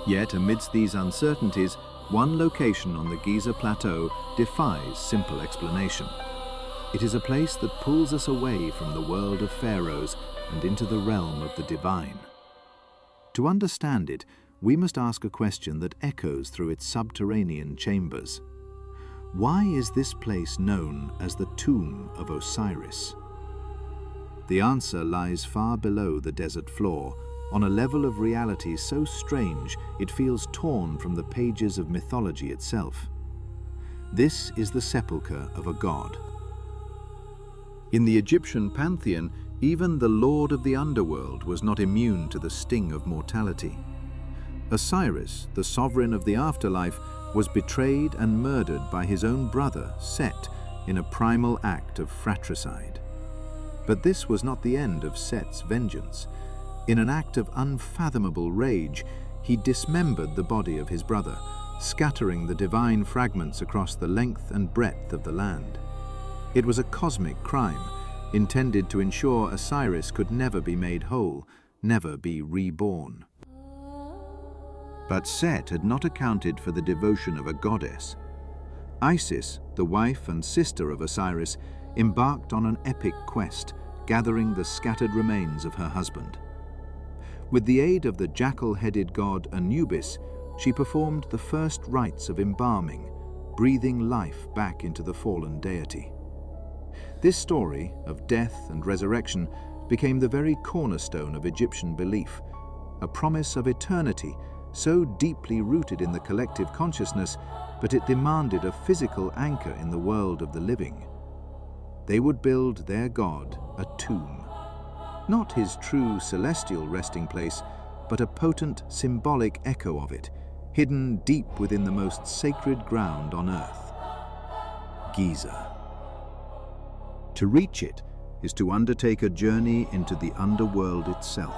Yet, amidst these uncertainties, one location on the Giza plateau defies simple explanation. It is a place that pulls us away from the world of pharaohs and into the realm of the divine. To understand it, we must ask a question that echoes through its subterranean chambers. Why is this place known as the Tomb of Osiris? The answer lies far below the desert floor, on a level of reality so strange it feels torn from the pages of mythology itself. This is the sepulchre of a god. In the Egyptian pantheon, even the lord of the underworld was not immune to the sting of mortality. Osiris, the sovereign of the afterlife, was betrayed and murdered by his own brother, Set, in a primal act of fratricide. But this was not the end of Set's vengeance. In an act of unfathomable rage, he dismembered the body of his brother, scattering the divine fragments across the length and breadth of the land. It was a cosmic crime, intended to ensure Osiris could never be made whole, never be reborn. But Set had not accounted for the devotion of a goddess. Isis, the wife and sister of Osiris, embarked on an epic quest, gathering the scattered remains of her husband. With the aid of the jackal-headed god Anubis, she performed the first rites of embalming, breathing life back into the fallen deity. This story of death and resurrection became the very cornerstone of Egyptian belief, a promise of eternity so deeply rooted in the collective consciousness, but it demanded a physical anchor in the world of the living. They would build their god a tomb, not his true celestial resting place, but a potent symbolic echo of it, hidden deep within the most sacred ground on earth, Giza. To reach it is to undertake a journey into the underworld itself.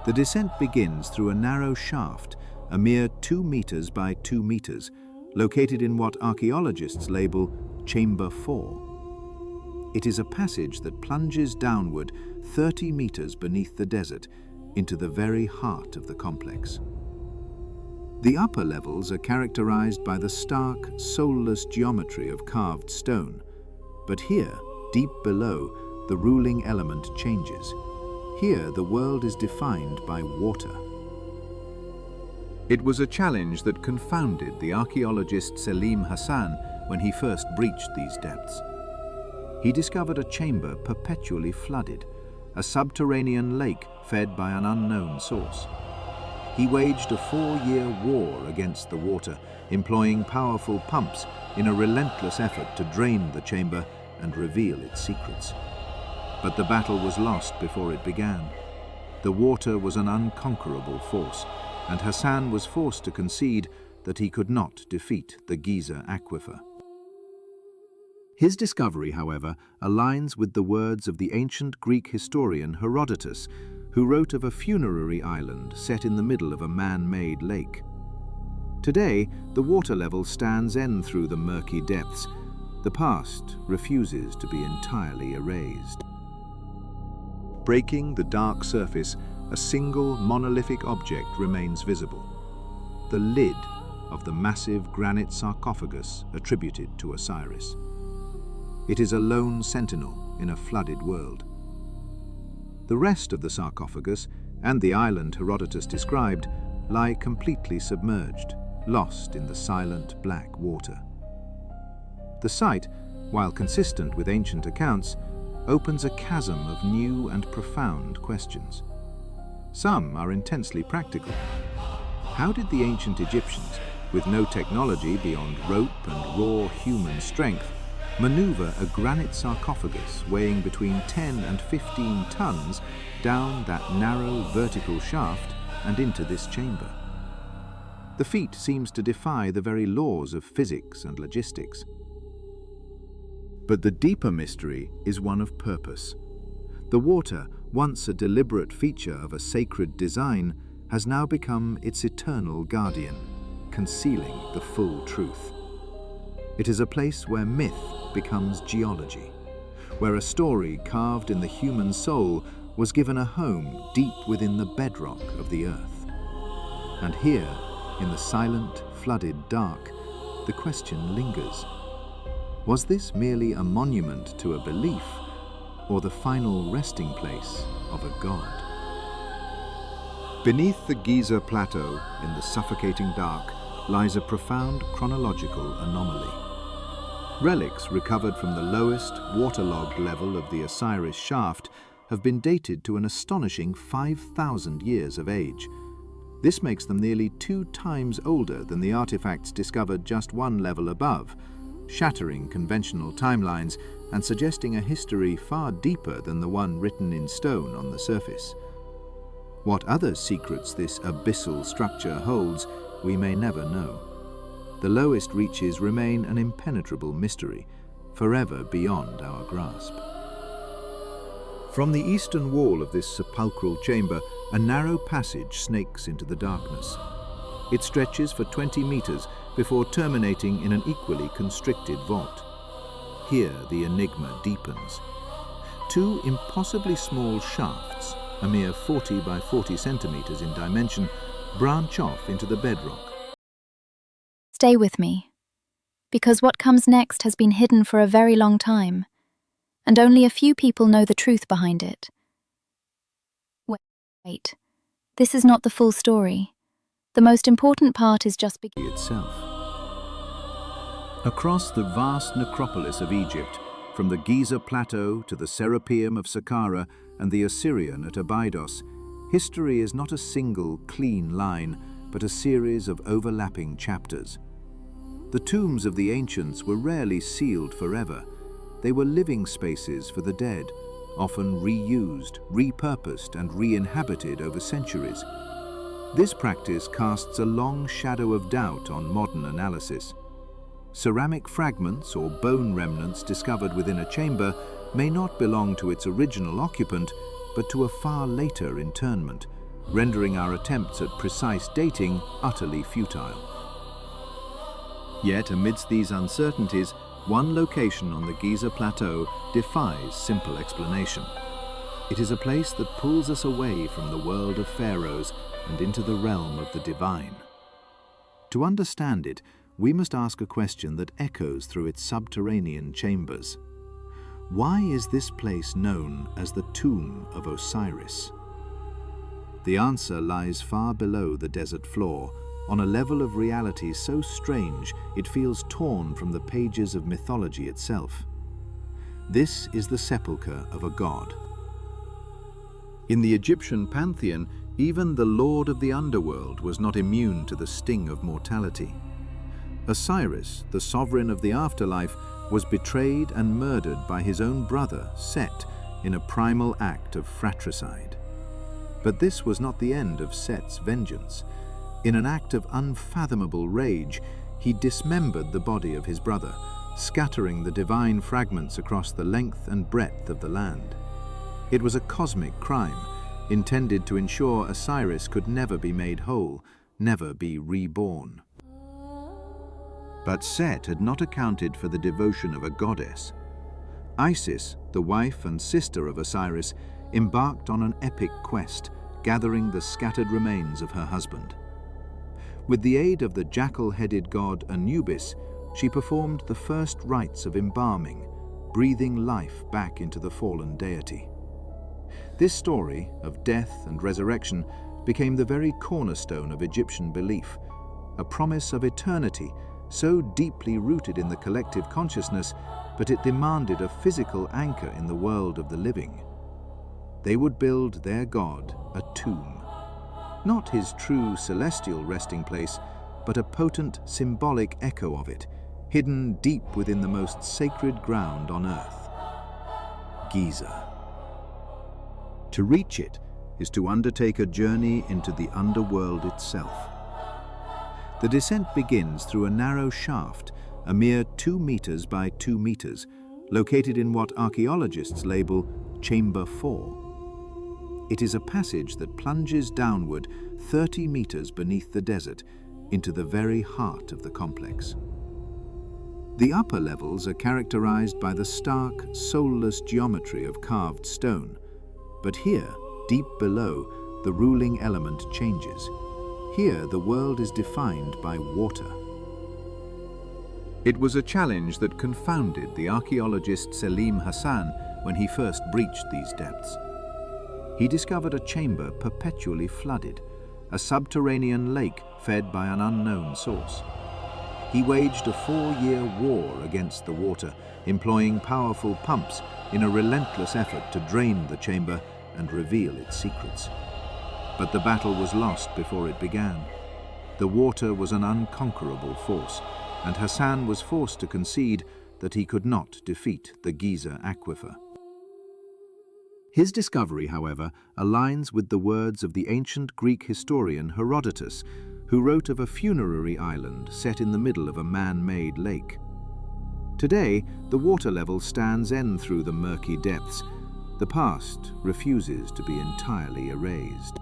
The descent begins through a narrow shaft a mere 2 meters by 2 meters, located in what archaeologists label Chamber 4. It is a passage that plunges downward 30 meters beneath the desert into the very heart of the complex. The upper levels are characterized by the stark, soulless geometry of carved stone, but here, deep below, the ruling element changes. Here, the world is defined by water. It was a challenge that confounded the archaeologist Selim Hassan when he first breached these depths. He discovered a chamber perpetually flooded, a subterranean lake fed by an unknown source. He waged a 4-year war against the water, employing powerful pumps in a relentless effort to drain the chamber and reveal its secrets. But the battle was lost before it began. The water was an unconquerable force, and Hassan was forced to concede that he could not defeat the Giza aquifer. His discovery, however, aligns with the words of the ancient Greek historian Herodotus, who wrote of a funerary island set in the middle of a man-made lake. Today, the water level stands end through the murky depths. The past refuses to be entirely erased. Breaking the dark surface, a single monolithic object remains visible: the lid of the massive granite sarcophagus attributed to Osiris. It is a lone sentinel in a flooded world. The rest of the sarcophagus and the island Herodotus described lie completely submerged, lost in the silent black water. The site, while consistent with ancient accounts, opens a chasm of new and profound questions. Some are intensely practical. How did the ancient Egyptians, with no technology beyond rope and raw human strength, maneuver a granite sarcophagus weighing between 10 and 15 tons down that narrow vertical shaft and into this chamber? The feat seems to defy the very laws of physics and logistics. But the deeper mystery is one of purpose. The water, once a deliberate feature of a sacred design, has now become its eternal guardian, concealing the full truth. It is a place where myth becomes geology, where a story carved in the human soul was given a home deep within the bedrock of the earth. And here, in the silent, flooded dark, the question lingers. Was this merely a monument to a belief, or the final resting place of a god? Beneath the Giza plateau, in the suffocating dark, lies a profound chronological anomaly. Relics recovered from the lowest, waterlogged level of the Osiris shaft have been dated to an astonishing 5,000 years of age. This makes them nearly 2 times older than the artifacts discovered just 1 level above, shattering conventional timelines and suggesting a history far deeper than the one written in stone on the surface. What other secrets this abyssal structure holds, we may never know. The lowest reaches remain an impenetrable mystery, forever beyond our grasp. From the eastern wall of this sepulchral chamber, a narrow passage snakes into the darkness. It stretches for 20 meters before terminating in an equally constricted vault. Here the enigma deepens. 2 impossibly small shafts, a mere 40 by 40 centimeters in dimension, branch off into the bedrock. Stay with me, because what comes next has been hidden for a very long time, and only a few people know the truth behind it. Wait, this is not the full story. The most important part is just beginning itself. Across the vast necropolis of Egypt, from the Giza plateau to the Serapeum of Saqqara and the Assyrian at Abydos, history is not a single, clean line, but a series of overlapping chapters. The tombs of the ancients were rarely sealed forever. They were living spaces for the dead, often reused, repurposed, and re-inhabited over centuries. This practice casts a long shadow of doubt on modern analysis. Ceramic fragments or bone remnants discovered within a chamber may not belong to its original occupant, but to a far later interment, rendering our attempts at precise dating utterly futile. Yet, amidst these uncertainties, one location on the Giza plateau defies simple explanation. It is a place that pulls us away from the world of pharaohs and into the realm of the divine. To understand it, we must ask a question that echoes through its subterranean chambers. Why is this place known as the tomb of Osiris? The answer lies far below the desert floor, on a level of reality so strange it feels torn from the pages of mythology itself. This is the sepulchre of a god. In the Egyptian pantheon, even the lord of the underworld was not immune to the sting of mortality. Osiris, the sovereign of the afterlife, was betrayed and murdered by his own brother, Set, in a primal act of fratricide. But this was not the end of Set's vengeance. In an act of unfathomable rage, he dismembered the body of his brother, scattering the divine fragments across the length and breadth of the land. It was a cosmic crime, intended to ensure Osiris could never be made whole, never be reborn. But Set had not accounted for the devotion of a goddess. Isis, the wife and sister of Osiris, embarked on an epic quest, gathering the scattered remains of her husband. With the aid of the jackal-headed god Anubis, she performed the first rites of embalming, breathing life back into the fallen deity. This story of death and resurrection became the very cornerstone of Egyptian belief, a promise of eternity so deeply rooted in the collective consciousness, but it demanded a physical anchor in the world of the living. They would build their god a tomb. Not his true celestial resting place, but a potent symbolic echo of it, hidden deep within the most sacred ground on earth. Giza. To reach it is to undertake a journey into the underworld itself. The descent begins through a narrow shaft, a mere 2 meters by 2 meters, located in what archaeologists label Chamber 4. It is a passage that plunges downward 30 meters beneath the desert into the very heart of the complex. The upper levels are characterized by the stark, soulless geometry of carved stone. But here, deep below, the ruling element changes. Here, the world is defined by water. It was a challenge that confounded the archaeologist Selim Hassan when he first breached these depths. He discovered a chamber perpetually flooded, a subterranean lake fed by an unknown source. He waged a 4-year war against the water, employing powerful pumps in a relentless effort to drain the chamber and reveal its secrets. But the battle was lost before it began. The water was an unconquerable force, and Hassan was forced to concede that he could not defeat the Giza aquifer. His discovery, however, aligns with the words of the ancient Greek historian Herodotus, who wrote of a funerary island set in the middle of a man-made lake. Today, the water level stands end through the murky depths. The past refuses to be entirely erased.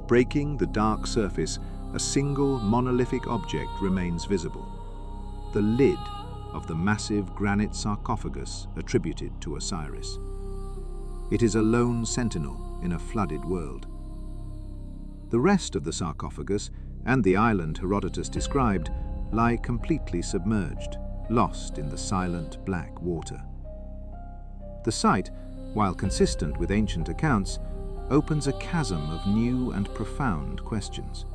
Breaking the dark surface, a single monolithic object remains visible: the lid of the massive granite sarcophagus attributed to Osiris. It is a lone sentinel in a flooded world. The rest of the sarcophagus and the island Herodotus described lie completely submerged, lost in the silent black water. The site, while consistent with ancient accounts, opens a chasm of new and profound questions.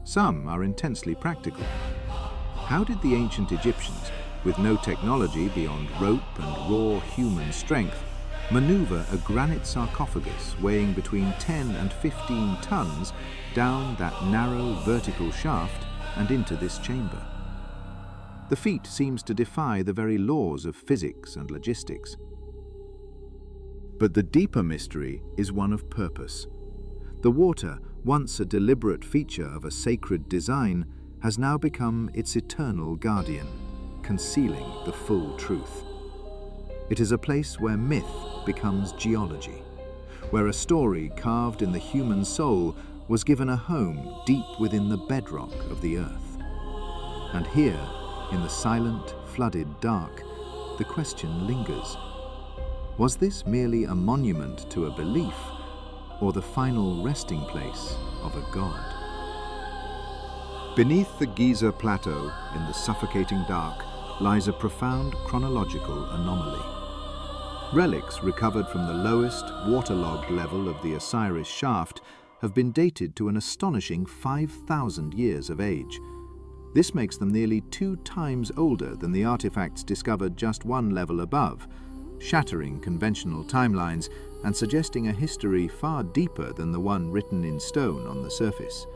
Some are intensely practical. How did the ancient Egyptians, with no technology beyond rope and raw human strength, maneuver a granite sarcophagus weighing between 10 and 15 tons down that narrow vertical shaft and into this chamber? The feat seems to defy the very laws of physics and logistics. But the deeper mystery is one of purpose. The water, once a deliberate feature of a sacred design, has now become its eternal guardian, concealing the full truth. It is a place where myth becomes geology, where a story carved in the human soul was given a home deep within the bedrock of the earth. And here, in the silent, flooded dark, the question lingers. Was this merely a monument to a belief, or the final resting place of a god? Beneath the Giza plateau, in the suffocating dark, lies a profound chronological anomaly. Relics recovered from the lowest, waterlogged level of the Osiris shaft have been dated to an astonishing 5,000 years of age. This makes them nearly 2 times older than the artifacts discovered just one level above, shattering conventional timelines and suggesting a history far deeper than the one written in stone on the surface.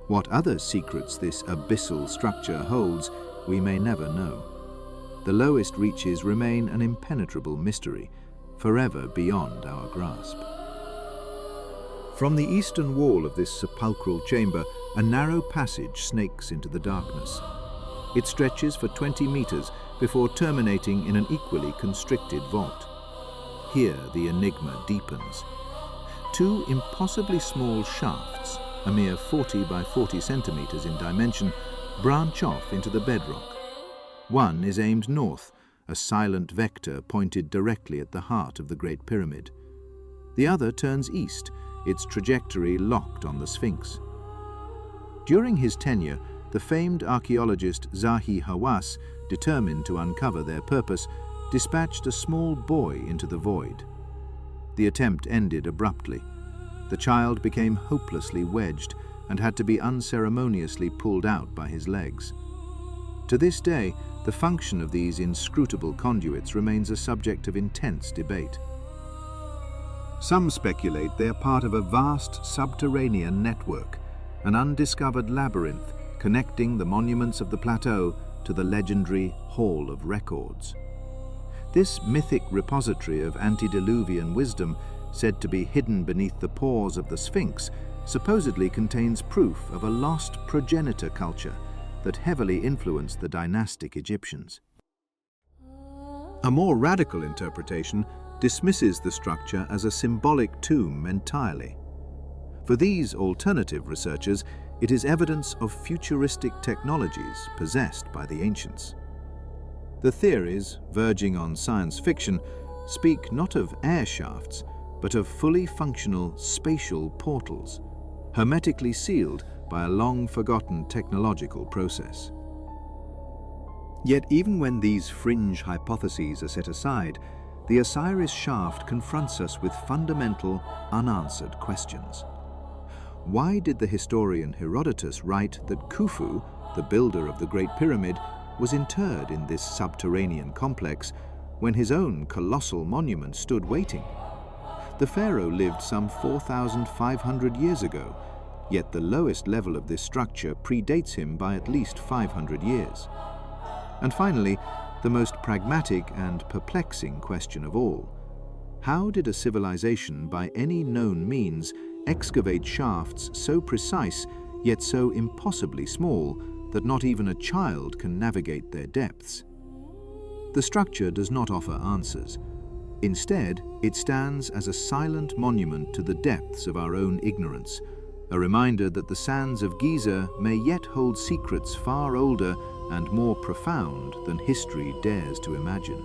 What other secrets this abyssal structure holds, we may never know. The lowest reaches remain an impenetrable mystery, forever beyond our grasp. From the eastern wall of this sepulchral chamber, a narrow passage snakes into the darkness. It stretches for 20 meters before terminating in an equally constricted vault. Here the enigma deepens. 2 impossibly small shafts, a mere 40 by 40 centimeters in dimension, branch off into the bedrock. One is aimed north, a silent vector pointed directly at the heart of the Great Pyramid. The other turns east, its trajectory locked on the Sphinx. During his tenure, the famed archaeologist Zahi Hawass, determined to uncover their purpose, dispatched a small boy into the void. The attempt ended abruptly. The child became hopelessly wedged and had to be unceremoniously pulled out by his legs. To this day, the function of these inscrutable conduits remains a subject of intense debate. Some speculate they are part of a vast subterranean network, an undiscovered labyrinth connecting the monuments of the plateau to the legendary Hall of Records. This mythic repository of antediluvian wisdom, said to be hidden beneath the pores of the Sphinx, supposedly contains proof of a lost progenitor culture that heavily influenced the dynastic Egyptians. A more radical interpretation dismisses the structure as a symbolic tomb entirely. For these alternative researchers, it is evidence of futuristic technologies possessed by the ancients. The theories, verging on science fiction, speak not of air shafts, but of fully functional spatial portals, hermetically sealed by a long-forgotten technological process. Yet even when these fringe hypotheses are set aside, the Osiris shaft confronts us with fundamental, unanswered questions. Why did the historian Herodotus write that Khufu, the builder of the Great Pyramid, was interred in this subterranean complex when his own colossal monument stood waiting? The pharaoh lived some 4,500 years ago, yet the lowest level of this structure predates him by at least 500 years. And finally, the most pragmatic and perplexing question of all: how did a civilization by any known means excavate shafts so precise yet so impossibly small that not even a child can navigate their depths? The structure does not offer answers. Instead, it stands as a silent monument to the depths of our own ignorance, a reminder that the sands of Giza may yet hold secrets far older and more profound than history dares to imagine.